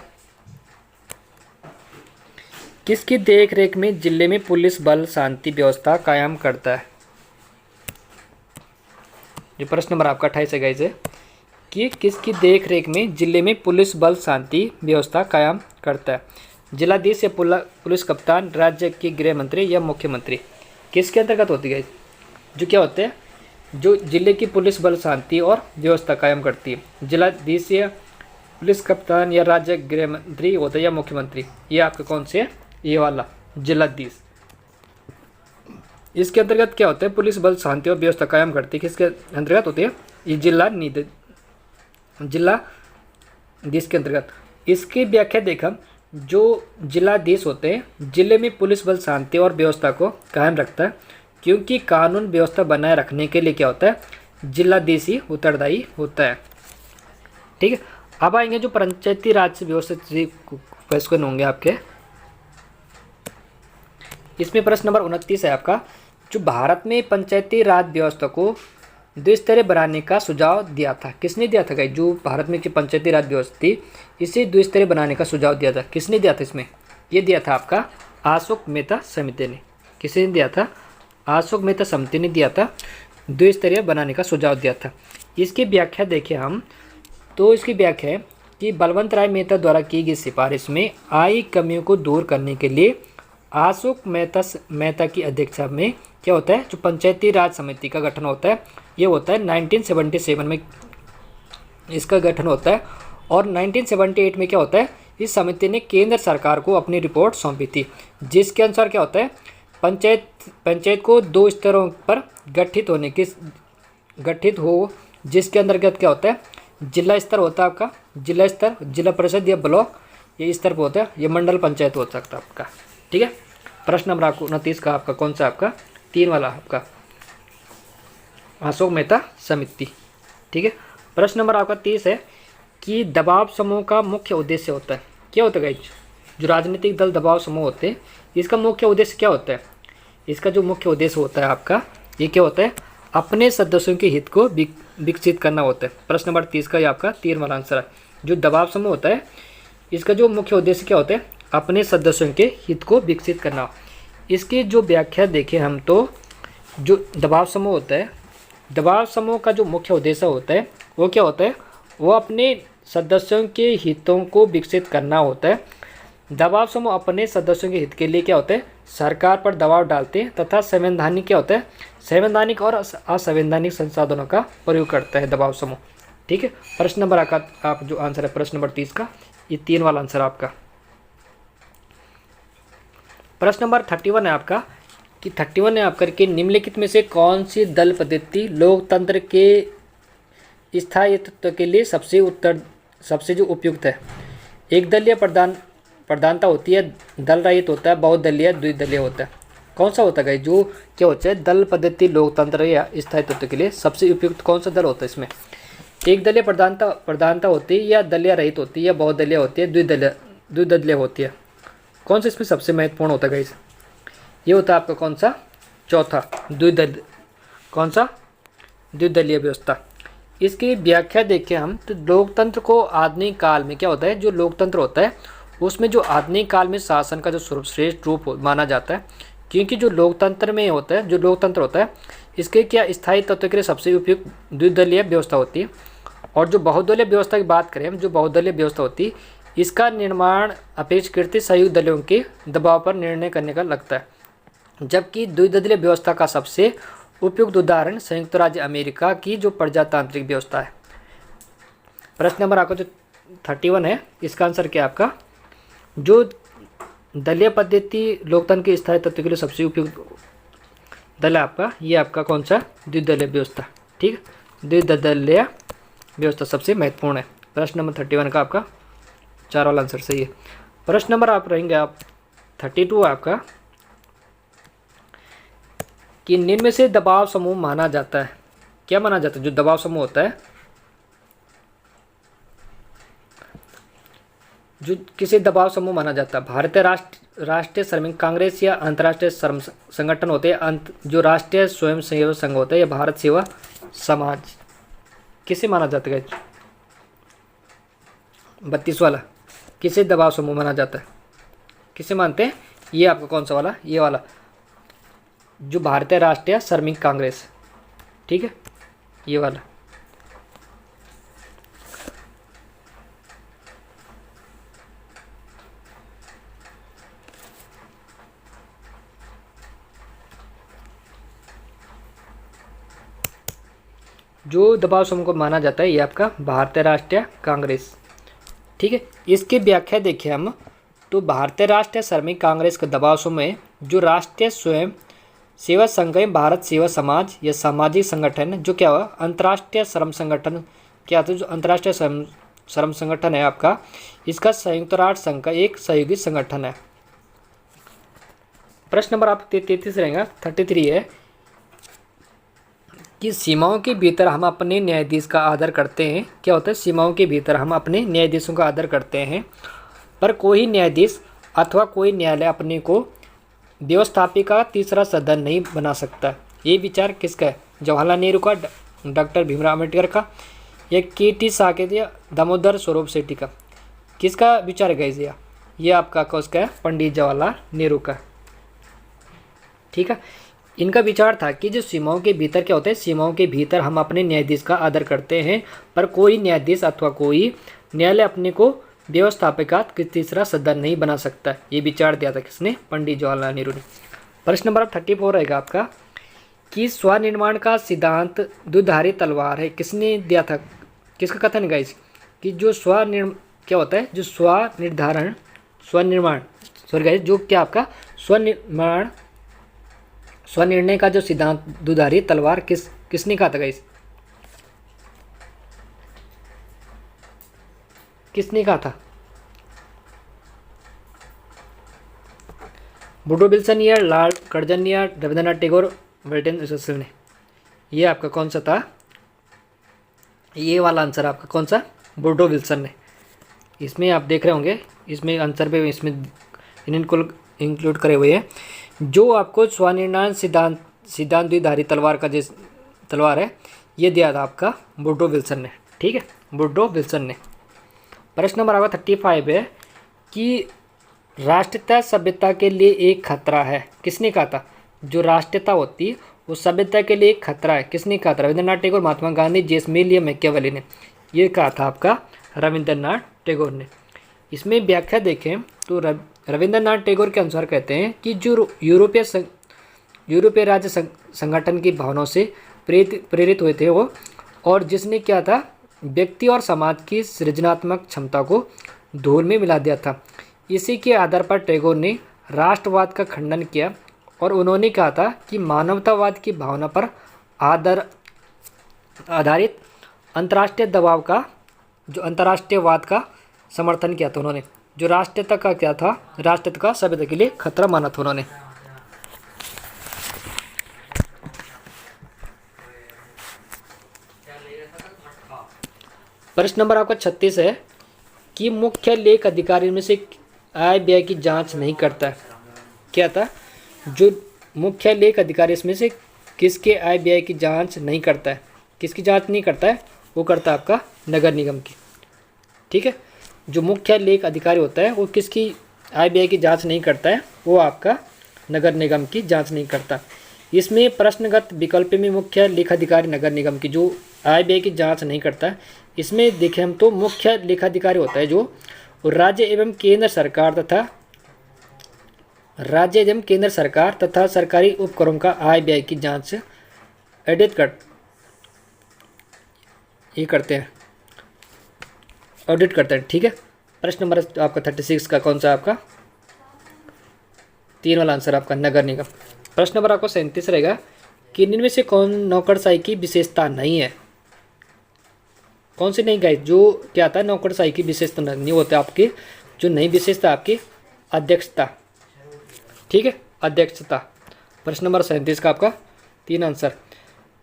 किसकी देख रेख में जिले में पुलिस बल शांति व्यवस्था कायम करता है? ये प्रश्न नंबर आपका 28 है गाइस, कि किसकी देख रेख में जिले में पुलिस बल शांति व्यवस्था कायम करता है? जिलाधीश या पुलिस कप्तान, राज्य के गृह मंत्री या मुख्यमंत्री? किसके अंतर्गत होती है? जो क्या होते हैं, जो जिले की पुलिस बल शांति और व्यवस्था कायम करती है, जिलाधीश या पुलिस कप्तान या राज्य गृह मंत्री होता है या मुख्यमंत्री? ये आपका कौन से है? ये वाला जिलाधीश। इसके अंतर्गत क्या होता है? पुलिस बल शांति और व्यवस्था कायम करती है, किसके अंतर्गत होती है? ये जिलाधीश के अंतर्गत। इसकी व्याख्या देखा, जो जिलाधीश होते हैं जिले में पुलिस बल शांति और व्यवस्था को कायम रखता है, क्योंकि कानून व्यवस्था बनाए रखने के लिए क्या होता है? जिलाधीश ही उत्तरदायी होता है। ठीक है। अब आएंगे जो पंचायती राज व्यवस्था क्वेश्चन होंगे आपके। इसमें प्रश्न नंबर 29 है आपका, जो भारत में पंचायती राज व्यवस्था को द्विस्तरीय बनाने का सुझाव दिया था, किसने दिया था? जो भारत में की पंचायती राज व्यवस्था थी, इसे द्विस्तरीय बनाने का सुझाव दिया था, किसने दिया था? इसमें ये दिया था आपका अशोक मेहता समिति ने। किसने दिया था? अशोक मेहता समिति ने दिया था, द्विस्तरीय बनाने का सुझाव दिया था। इसकी व्याख्या देखें हम तो इसकी व्याख्या है कि बलवंत राय मेहता द्वारा की गई सिफारिश में आई कमियों को दूर करने के लिए अशोक मेहता की अध्यक्षता में क्या होता है? जो पंचायती राज समिति का गठन होता है, ये होता है 1977 में इसका गठन होता है, और 1978 में क्या होता है? इस समिति ने केंद्र सरकार को अपनी रिपोर्ट सौंपी थी, जिसके अनुसार क्या होता है? पंचायत को दो स्तरों पर गठित हो, जिसके अंतर्गत क्या होता है, जिला स्तर होता है आपका, जिला स्तर, जिला परिषद या ब्लॉक, ये स्तर पर होता है, ये मंडल पंचायत हो सकता है आपका। ठीक है, प्रश्न नंबर आपको 29 का आपका कौन सा, आपका 3 वाला आपका अशोक मेहता समिति। ठीक है, प्रश्न नंबर आपका 30 है कि दबाव समूह का मुख्य उद्देश्य होता है, क्या होता है गाइस, जो राजनीतिक दल दबाव समूह होते हैं इसका मुख्य उद्देश्य क्या होता है, इसका जो मुख्य उद्देश्य होता है आपका, ये क्या होता है, अपने सदस्यों के हित को विकसित करना होता है। प्रश्न नंबर 30 का ये आपका 3 वाला आंसर है। जो दबाव समूह होता है इसका जो मुख्य उद्देश्य क्या होता है, अपने सदस्यों के हित को विकसित करना। इसकी जो व्याख्या देखें हम तो, जो दबाव समूह होता है, दबाव समूह का जो मुख्य उद्देश्य होता है वो क्या होता है, वो अपने सदस्यों के हितों को विकसित करना होता है। दबाव समूह अपने सदस्यों के हित के लिए क्या होता है, सरकार पर दबाव डालते हैं तथा संवैधानिक क्या होता है, संवैधानिक और असंवैधानिक संसाधनों का प्रयोग करता है दबाव समूह। ठीक है, प्रश्न नंबर आप जो आंसर है प्रश्न नंबर 30 का, ये 3 वाला आंसर आपका। प्रश्न नंबर 31 है आपका कि 31 है आपका कि निम्नलिखित में से कौन सी दल पद्धति लोकतंत्र के स्थायित्व के लिए सबसे जो उपयुक्त है। एक दलीय प्रधानता होती है, दल रहित होता है, बहुदलीय, द्विदलीय होता है। कौन सा होता है जो क्या होता है, दल पद्धति लोकतंत्र या स्थायित्व के लिए सबसे उपयुक्त कौन सा दल होता है, इसमें एक दलीय प्रधानता होती है, या दलीय रहित होती है, या बहुदलीय होती है, द्विदलीय होती है। कौन सा इसमें सबसे महत्वपूर्ण होता है गाइस, ये होता है आपका कौन सा, चौथा, कौन सा, द्विदलीय व्यवस्था। इसकी व्याख्या देखें हम तो लोकतंत्र को आधुनिक काल में क्या होता है, जो लोकतंत्र होता है उसमें जो आधुनिक काल में शासन का जो सर्वश्रेष्ठ रूप माना जाता है, क्योंकि जो लोकतंत्र में होता है, जो लोकतंत्र होता है इसके क्या स्थायी तत्व के लिए सबसे उपयुक्त द्विदलीय व्यवस्था होती है। और जो बहुदलीय व्यवस्था की बात करें हम, जो बहुदलीय व्यवस्था होती है इसका निर्माण अपेक्षाकृत संयुक्त दलों के दबाव पर निर्णय करने का लगता है, जबकि द्विदलीय व्यवस्था का सबसे उपयुक्त उदाहरण संयुक्त राज्य अमेरिका की जो प्रजातांत्रिक व्यवस्था है। प्रश्न नंबर आपका जो 31 है इसका आंसर क्या है आपका, जो दलीय पद्धति लोकतंत्र के स्थायी तत्व के लिए सबसे उपयुक्त दल है आपका, ये आपका कौन सा, द्विदलीय व्यवस्था। ठीक, द्विदलीय व्यवस्था सबसे महत्वपूर्ण है। प्रश्न नंबर 31 का आपका 4 वाला आंसर सही है। प्रश्न नंबर आप रहेंगे आप 32 आपका कि निम्न में से दबाव समूह माना जाता है, क्या माना जाता है, जो दबाव समूह होता है जो किसे दबाव समूह माना जाता है, भारतीय राष्ट्रीय श्रमिक कांग्रेस या अंतर्राष्ट्रीय श्रम संगठन होते हैं, जो राष्ट्रीय स्वयं सेवक संघ होता है या भारत सेवा समाज, किसे माना जाता है 32 वाला, किसे दबाव समूह माना जाता है, किसे मानते हैं, ये आपका कौन सा वाला, ये वाला जो भारतीय राष्ट्रीय श्रमिक कांग्रेस। ठीक है, ये वाला। जो दबाव समूह को माना जाता है ये आपका भारतीय राष्ट्रीय कांग्रेस। ठीक है, इसकी व्याख्या देखिए हम तो भारतीय राष्ट्रीय श्रमिक कांग्रेस का दबाव समूह है जो राष्ट्रीय स्वयं सेवा संघ, भारत सेवा समाज या सामाजिक संगठन, जो क्या हुआ अंतर्राष्ट्रीय श्रम संगठन, क्या था जो अंतर्राष्ट्रीय श्रम संगठन है आपका, इसका संयुक्त राष्ट्र संघ का एक सहयोगी संगठन है। प्रश्न नंबर आप 33 रहेगा 33 है कि सीमाओं के भीतर हम अपने न्यायाधीश का आदर करते हैं, क्या होता है, सीमाओं के भीतर हम अपने न्यायाधीशों का आदर करते हैं, पर कोई न्यायाधीश अथवा कोई न्यायालय अपने को व्यवस्थापिका का तीसरा सदन नहीं बना सकता। ये विचार किसका है, जवाहरलाल नेहरू का, डॉक्टर भीमराव अम्बेडकर का, या के.टी. साकेत या दामोदर स्वरूप शेट्टी का, किसका विचार है ये आपका किसका है, पंडित जवाहरलाल नेहरू का। ठीक है, इनका विचार था कि जो सीमाओं के भीतर क्या होता है, सीमाओं के भीतर हम अपने न्यायाधीश का आदर करते हैं, पर कोई न्यायाधीश अथवा कोई न्यायालय अपने को व्यवस्थापिका का तीसरा सदन नहीं बना सकता। ये विचार दिया था किसने, पंडित जवाहरलाल नेहरू ने। प्रश्न नंबर 34 रहेगा आपका कि स्वनिर्माण का सिद्धांत दुधारी तलवार है, किसने दिया था, किसका कथन गाइस, कि जो क्या होता है, जो स्वनिर्माण जो क्या आपका स्वनिर्माण स्वनिर्णय का जो सिद्धांत दुधारी तलवार किसने कहा था गाइस? किसने कहा था? वुडरो विल्सन या लॉर्ड कर्जन या रविंद्रनाथ टैगोर, वेल्टन रसल ने? ये आपका कौन सा था? ये वाला आंसर आपका कौन सा? वुडरो विल्सन ने। इसमें आप देख रहे होंगे, इसमें आंसर पे इसमें इनको इंक्लूड करे हुए हैं। जो आपको स्वनिर्णय सिद्धांत द्विधारी तलवार का जिस तलवार है, ये दिया था आपका वुडरो विल्सन ने। ठीक है, वुडरो विल्सन ने। प्रश्न नंबर आपका 35 है कि राष्ट्रीयता सभ्यता के लिए एक खतरा है, किसने कहा था? जो राष्ट्रीयता होती है वो सभ्यता के लिए एक खतरा है, किसने कहा था? रविंद्रनाथ टैगोर, महात्मा गांधी, जेसमिल या मैकियावेली ने? ये कहा था आपका रविंद्रनाथ टैगोर ने। इसमें व्याख्या देखें तो रविंद्रनाथ टैगोर के अनुसार कहते हैं कि जो यूरोपीय राज्य संगठन की भावनाओं से प्रेरित हुए थे वो, और जिसने क्या था, व्यक्ति और समाज की सृजनात्मक क्षमता को धूल में मिला दिया था। इसी के आधार पर टैगोर ने राष्ट्रवाद का खंडन किया और उन्होंने कहा था कि मानवतावाद की भावना पर आधारित अंतर्राष्ट्रीय दबाव का, जो अंतर्राष्ट्रीयवाद का समर्थन किया था उन्होंने। जो राष्ट्रीयता का क्या था, राष्ट्रीयता का सभ्यता के लिए खतरा माना था उन्होंने। प्रश्न नंबर आपका 36 है कि मुख्य लेख अधिकारी में से आय व्यय की जांच नहीं करता है। क्या था? जो मुख्य लेख अधिकारी इसमें से किसके आय व्यय की जांच नहीं करता है? किसकी जांच नहीं करता है? वो करता है आपका नगर निगम की। ठीक है, जो मुख्य लेख अधिकारी होता है वो किसकी आय व्यय की जांच नहीं करता है? वो आपका नगर निगम की जांच नहीं करता। इसमें प्रश्नगत विकल्प में मुख्य लेखाधिकारी नगर निगम की जो आय व्यय की जांच नहीं करता है, इसमें देखें हम तो मुख्य लेखाधिकारी होता है जो राज्य एवं केंद्र सरकार तथा सरकारी उपक्रम का आय व्यय की जांच ऑडिट करते हैं। ठीक है, प्रश्न नंबर आपका 36 का कौन सा आपका 3 वाला आंसर आपका नगर निगम। प्रश्न नंबर आपको 37 रहेगा कि इनमें से कौन नौकरशाही की विशेषता नहीं है? कौन सी नहीं गाइस? जो क्या आता है नौकरशाही की विशेषता नहीं होता आपकी, जो नई विशेषता आपकी अध्यक्षता। ठीक है, अध्यक्षता। प्रश्न नंबर 37 का आपका 3 आंसर।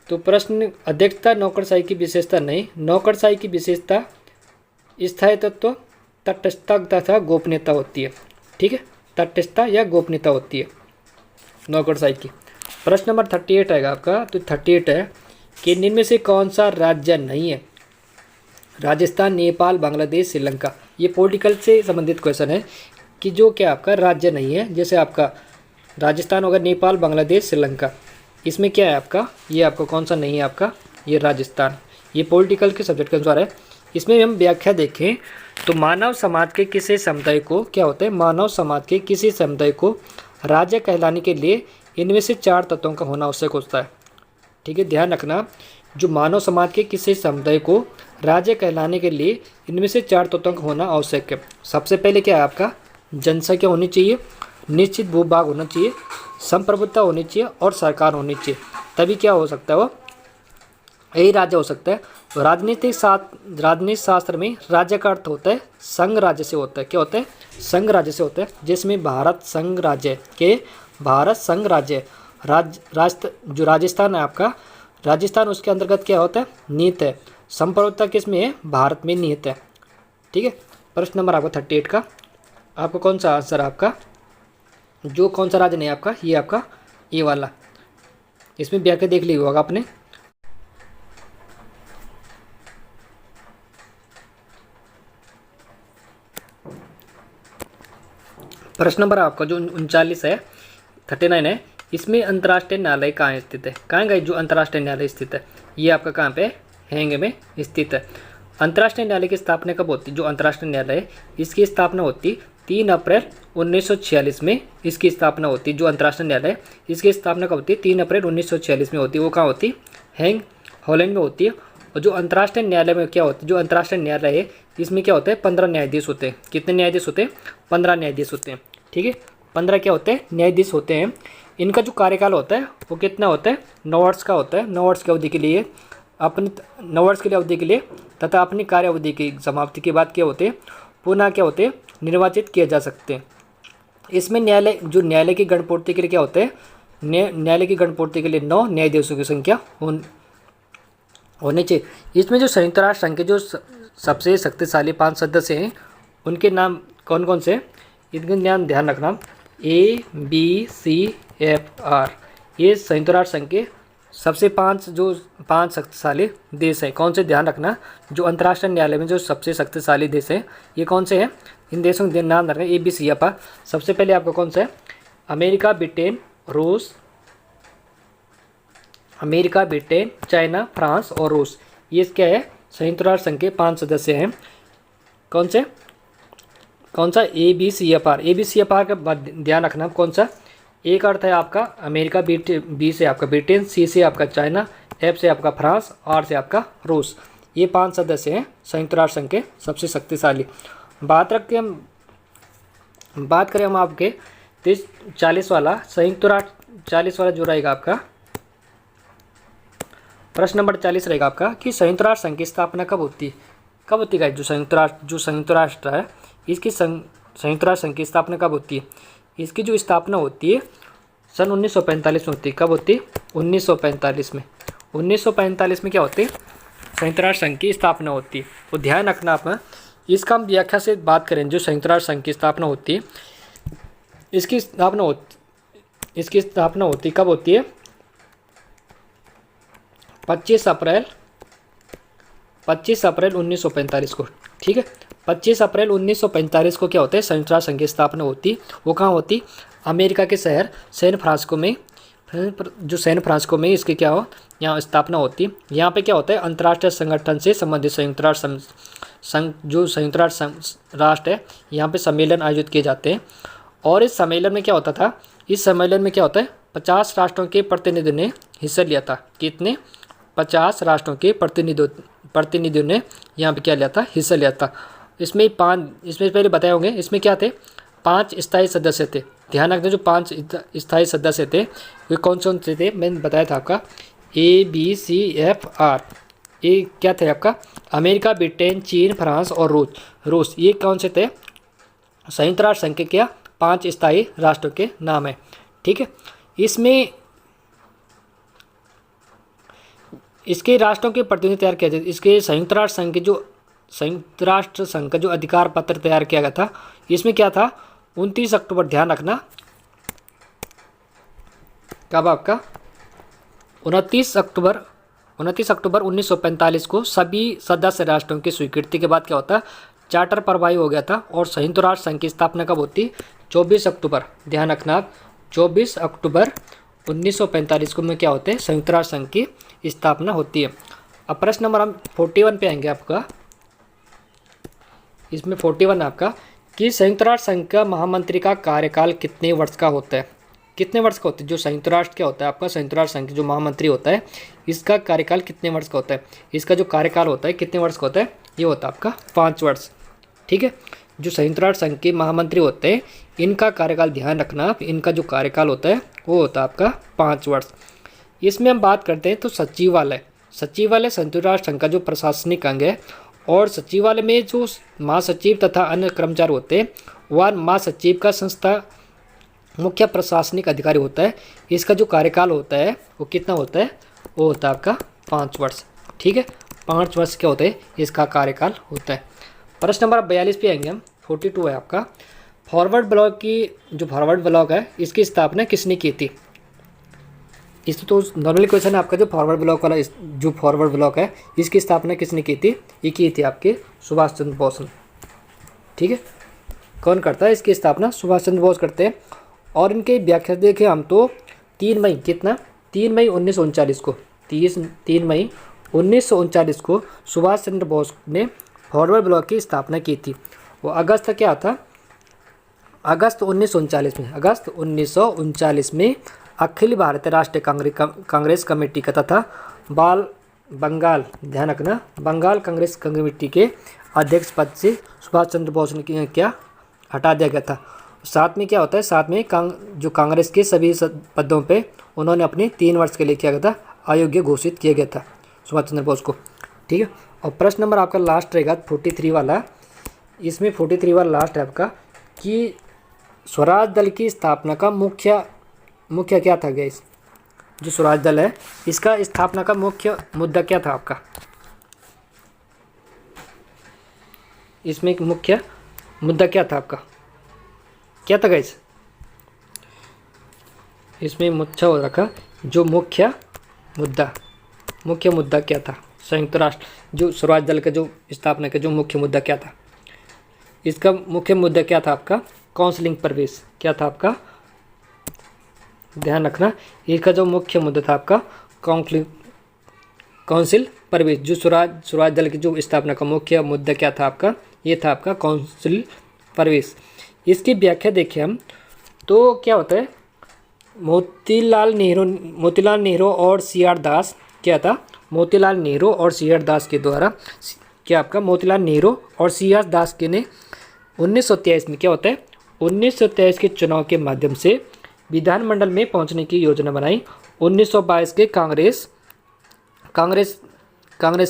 तो प्रश्न अध्यक्षता नौकरशाही की विशेषता नहीं। नौकरशाही की विशेषता स्थायी तत्व, तटस्थता तथा गोपनीयता होती है। ठीक है, तटस्थता या गोपनीयता होती है नौकरशाही की। प्रश्न नंबर 38 आएगा आपका। तो 38 है कि इनमें से कौन सा राज्य नहीं है? राजस्थान, नेपाल, बांग्लादेश, श्रीलंका। ये पॉलिटिकल से संबंधित क्वेश्चन है कि जो क्या आपका राज्य नहीं है, जैसे आपका राजस्थान होगा, नेपाल, बांग्लादेश, श्रीलंका। इसमें क्या है आपका, ये आपका कौन सा नहीं है आपका? ये राजस्थान। ये पॉलिटिकल के सब्जेक्ट के अनुसार है। इसमें हम व्याख्या देखें तो मानव समाज के किसी समुदाय को क्या होता है? मानव समाज के किसी समुदाय को राज्य कहलाने के लिए इनमें से 4 तत्वों का होना आवश्यक होता है। ठीक है, ध्यान रखना, जो मानव समाज के किसी समुदाय को राज्य कहलाने के लिए इनमें से 4 तत्वों का होना आवश्यक है। सबसे पहले क्या है आपका? जनसंख्या होनी चाहिए, निश्चित भूभाग होना चाहिए, संप्रभुता होनी चाहिए और सरकार होनी चाहिए। तभी क्या हो सकता है? वो यही राज्य हो सकता है। तो राजनीतिक शास्त्र में राज्य का अर्थ होता है संघ राज्य से होता है। क्या होता है? संघ राज्य से होता है, जिसमें भारत संघ राज्य जो राजस्थान है आपका, राजस्थान उसके अंतर्गत क्या होता है? निहित है। संप्रभुता किस में है? भारत में निहित है। ठीक है, प्रश्न नंबर आपका 38 का आपका कौन सा आंसर आपका? जो कौन सा राज्य नहीं आपका? ये आपका ये वाला। इसमें व्याख्या देख ली होगा आपने। प्रश्न नंबर आपका जो 39 है, 39 है, इसमें अंतर्राष्ट्रीय न्यायालय कहाँ स्थित है? कहाँ गए? जो अंतर्राष्ट्रीय न्यायालय स्थित है ये आपका कहाँ पे? हैंग में स्थित है। अंतर्राष्ट्रीय न्यायालय की स्थापना कब होती? जो अंतर्राष्ट्रीय न्यायालय है इसकी स्थापना होती 3 अप्रैल 1946 में इसकी स्थापना होती। जो अंतर्राष्ट्रीय न्यायालय है इसकी स्थापना कब होती है? 3 अप्रैल 1946 में होती है। वो कहाँ होती? हैंग हॉलैंड में होती है। और जो अंतर्राष्ट्रीय न्यायालय में क्या होता है? जो अंतर्राष्ट्रीय न्यायालय है इसमें क्या होता है? 15 न्यायाधीश होते हैं। कितने न्यायाधीश होते हैं? 15 न्यायाधीश होते हैं। ठीक है, 15 क्या होते हैं, न्यायाधीश होते हैं। इनका जो कार्यकाल होता है वो कितना होता है, 9 वर्ष का होता है। 9 वर्ष की अवधि के लिए अपनी 9 वर्ष के लिए अवधि के लिए तथा अपनी कार्य अवधि की समाप्ति के बाद क्या होते हैं, पुनः क्या होते हैं, निर्वाचित किए जा सकते हैं। इसमें न्यायालय की गणपूर्ति के लिए क्या होते हैं, न्यायालय की गणपूर्ति के लिए 9 न्यायाधीशों की संख्या होनी चाहिए। इसमें जो संयुक्त राष्ट्र संघ के जो सबसे शक्तिशाली 5 सदस्य हैं उनके नाम कौन कौन से हैं, इनके नाम ध्यान रखना, ABCFR। ये संयुक्त राष्ट्र संघ के सबसे 5 शक्तिशाली देश हैं। कौन से, ध्यान रखना, जो अंतर्राष्ट्रीय न्यायालय में जो सबसे शक्तिशाली देश हैं ये कौन से हैं, इन देशों के नाम रखना, ABCFR। सबसे पहले आपका कौन सा है, अमेरिका, ब्रिटेन, रूस, अमेरिका, ब्रिटेन, चाइना, फ्रांस और रूस। ये क्या है, संयुक्त राष्ट्र संघ के 5 सदस्य हैं। कौन सा, ABCFR। ABCFR का ध्यान रखना, कौन सा, एक अर्थ है आपका अमेरिका, B से आपका ब्रिटेन, C से आपका चाइना, F से आपका फ्रांस, R से आपका रूस। ये 5 सदस्य हैं संयुक्त राष्ट्र संघ के सबसे शक्तिशाली। बात करें हम आपके 40 वाला संयुक्त राष्ट्र 40 वाला जो रहेगा आपका प्रश्न नंबर 40 रहेगा आपका कि संयुक्त राष्ट्र संघ की स्थापना कब होती है, गाइस। जो संयुक्त राष्ट्र है इसकी संयुक्त राष्ट्र संघ की स्थापना कब होती है, इसकी जो स्थापना होती है सन 1945 में होती है। कब होती है, 1945 में। 1945 में क्या होती है, संयुक्त राष्ट्र संघ की स्थापना होती है। तो ध्यान रखना आप, इसका हम व्याख्या से बात करें। जो संयुक्त राष्ट्र संघ की स्थापना होती है इसकी स्थापना होती कब होती है, 25 अप्रैल 1945 को। ठीक है, 25 अप्रैल 1945 को क्या होता है, संयुक्त राष्ट्र संघ की स्थापना होती। वो कहाँ होती, अमेरिका के शहर सैन फ्रांसिस्को में इसकी क्या हो, यहाँ स्थापना होती। यहाँ पे क्या होता है, अंतर्राष्ट्रीय संगठन से संबंधित संयुक्त राष्ट्र जो संयुक्त राष्ट्र है यहाँ पे सम्मेलन आयोजित किए जाते हैं। और इस सम्मेलन में क्या होता था, 50 राष्ट्रों के प्रतिनिधियों ने हिस्सा लिया था। कितने, 50 राष्ट्रों के प्रतिनिधियों ने यहाँ पे क्या लिया था, हिस्सा लिया था। इसमें पहले बताए होंगे, इसमें क्या थे, 5 स्थायी सदस्य थे। ध्यान रखना, जो 5 स्थायी सदस्य थे वे कौन से थे, मैंने बताया था आपका ABCFR। ये क्या थे आपका, अमेरिका, ब्रिटेन, चीन, फ्रांस और रूस। ये कौन से थे, संयुक्त राष्ट्र संघ के क्या 5 स्थायी राष्ट्रों के नाम है। ठीक है, इसमें इसके राष्ट्रों के प्रतिनिधि तैयार किया जाए। इसके संयुक्त राष्ट्र संघ का जो अधिकार पत्र तैयार किया गया था, इसमें क्या था, 29 अक्टूबर, ध्यान रखना, कब आपका 29 अक्टूबर 1945 को सभी सदस्य राष्ट्रों की स्वीकृति के बाद क्या होता, चार्टर प्रभावी हो गया था। और संयुक्त राष्ट्र संघ की स्थापना कब होती, 24 अक्टूबर, ध्यान रखना आप, 24 अक्टूबर 1945 को में क्या होते हैं, संयुक्त राष्ट्र संघ की स्थापना होती है। अब प्रश्न नंबर हम 41 पे आएंगे आपका। इसमें 41 आपका कि संयुक्त राष्ट्र संघ का महामंत्री का कार्यकाल कितने वर्ष का होता है, कितने वर्ष का होता है। जो संयुक्त राष्ट्र क्या होता है आपका, संयुक्त राष्ट्र संघ जो महामंत्री होता है इसका कार्यकाल कितने वर्ष का होता है, इसका जो कार्यकाल होता है कितने वर्ष का होता है, ये होता है आपका 5 वर्ष। ठीक है, जो संयुक्त राष्ट्र संघ के महामंत्री होते हैं इनका कार्यकाल, ध्यान रखना आप, इनका जो कार्यकाल होता है वो होता है आपका 5 वर्ष। इसमें हम बात करते हैं तो सचिवालय संयुक्त राष्ट्र संघ का जो प्रशासनिक अंग है। और सचिवालय में जो महासचिव तथा अन्य कर्मचारी होते हैं वह महासचिव का संस्था मुख्य प्रशासनिक अधिकारी होता है। इसका जो कार्यकाल होता है वो कितना होता है, वो होता है आपका 5 वर्ष। ठीक है, 5 वर्ष क्या होते हैं, इसका कार्यकाल होता है। प्रश्न नंबर 42 पे आएंगे हम। 42 है आपका, फॉरवर्ड ब्लॉक है इसकी स्थापना किसने की थी। इस तो नॉर्मल क्वेश्चन है आपका, जो फॉरवर्ड ब्लॉक है इसकी स्थापना किसने की थी, ये की थी आपके सुभाष चंद्र बोस ने। ठीक है, कौन करता है इसकी स्थापना, सुभाष चंद्र बोस करते हैं। और इनके व्याख्या देखें हम तो 3 मई 1939 को 3 मई 1939 को सुभाष चंद्र बोस ने फॉरवर्ड ब्लॉक की स्थापना की थी। वो अगस्त 1939 में अखिल भारतीय राष्ट्रीय कांग्रेस कमेटी का तथा बंगाल कांग्रेस कमेटी के अध्यक्ष पद से सुभाष चंद्र बोस ने क्या हटा दिया गया था। साथ में क्या होता है, साथ में जो कांग्रेस के सभी पदों पे उन्होंने अपने 3 वर्ष के लिए किया गया था, अयोग्य घोषित किया गया था सुभाष चंद्र बोस को। ठीक है, और प्रश्न नंबर आपका लास्ट रहेगा 43 वाला। इसमें 43 वाला लास्ट है आपका कि स्वराज दल की स्थापना का मुख्य क्या था गाइस। जो स्वराज दल है इसका स्थापना का मुख्य मुद्दा क्या था आपका, इसमें एक मुख्य मुद्दा क्या था आपका, क्या था गाइस। इसमें मुद्दा हो रखा, जो मुख्य मुद्दा क्या था, संयुक्त राष्ट्र जो स्वराज दल का जो स्थापना का जो मुख्य मुद्दा क्या था। इसका मुख्य मुद्दा क्या था आपका, काउंसिलिंग प्रवेश। क्या था आपका, ध्यान रखना, इसका जो मुख्य मुद्दा था आपका काउंसिल प्रवेश। जो स्वराज दल की जो स्थापना का मुख्य मुद्दा क्या था आपका, ये था आपका काउंसिल प्रवेश। इसकी व्याख्या देखिए हम तो क्या होता है, मोतीलाल नेहरू और CR दास, क्या था, मोतीलाल नेहरू और CR दास के द्वारा, क्या आपका मोतीलाल नेहरू और CR दास के ने 1923 में क्या होता है, 1923 के चुनाव के माध्यम से विधानमंडल में पहुंचने की योजना बनाई। 1922 के कांग्रेस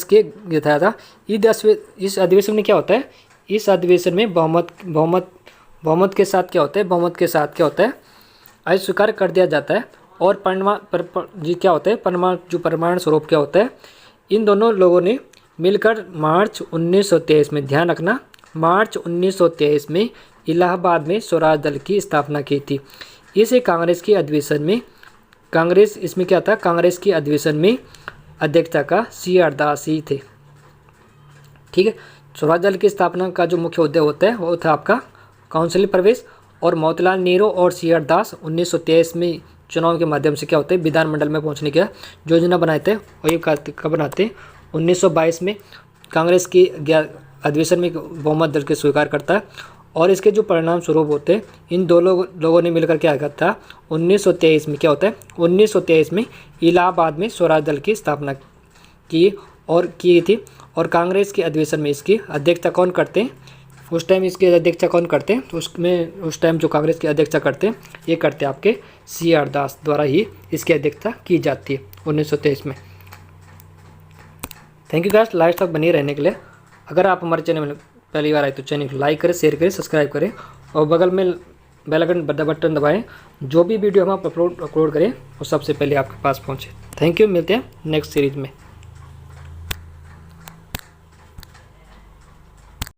के था इस अधिवेशन में क्या होता है, इस अधिवेशन में बहुमत के साथ क्या होता है, अस्वीकार कर दिया जाता है। और क्या होता है, परमाणु स्वरूप क्या होता है, इन दोनों लोगों ने मिलकर मार्च 1923 में, ध्यान रखना, मार्च 1923 में इलाहाबाद में स्वराज दल की स्थापना की थी। इसे कांग्रेस की अधिवेशन में कांग्रेस की अधिवेशन में अध्यक्षता का CR दास ही थे। ठीक है, स्वराज दल की स्थापना का जो मुख्य उद्देश्य होता है वो था आपका काउंसिल प्रवेश। और मोतीलाल नेहरू और CR दास 1923 में चुनाव के माध्यम से क्या होते हैं, विधानमंडल में पहुंचने की योजना बनाए थे। और ये कब बनाते हैं, 1922 में कांग्रेस की अधिवेशन में बहुमत दल के स्वीकार करता है। और इसके जो परिणाम स्वरूप होते हैं, इन दो लोगों ने मिलकर क्या किया था, 1923 में क्या होता है, 1923 में इलाहाबाद में स्वराज दल की स्थापना की थी। और कांग्रेस के अधिवेशन में इसकी अध्यक्षता कौन करते हैं, उस टाइम इसकी अध्यक्षता कौन करते हैं, तो उस टाइम जो कांग्रेस की अध्यक्षता करते हैं ये करते हैं आपके CR दास द्वारा ही इसकी अध्यक्षता की जाती है 1923 में। थैंक यू गाइस, लास्ट तक बने रहने के लिए। अगर आप हमारे चैनल में पहली बार आए तो चैनल को लाइक करें, शेयर करें, सब्सक्राइब करें और बगल में बेल आइकन बटन दबाएं। जो भी वीडियो हम अपलोड करें वो सबसे पहले आपके पास पहुंचे। थैंक यू, मिलते हैं नेक्स्ट सीरीज में।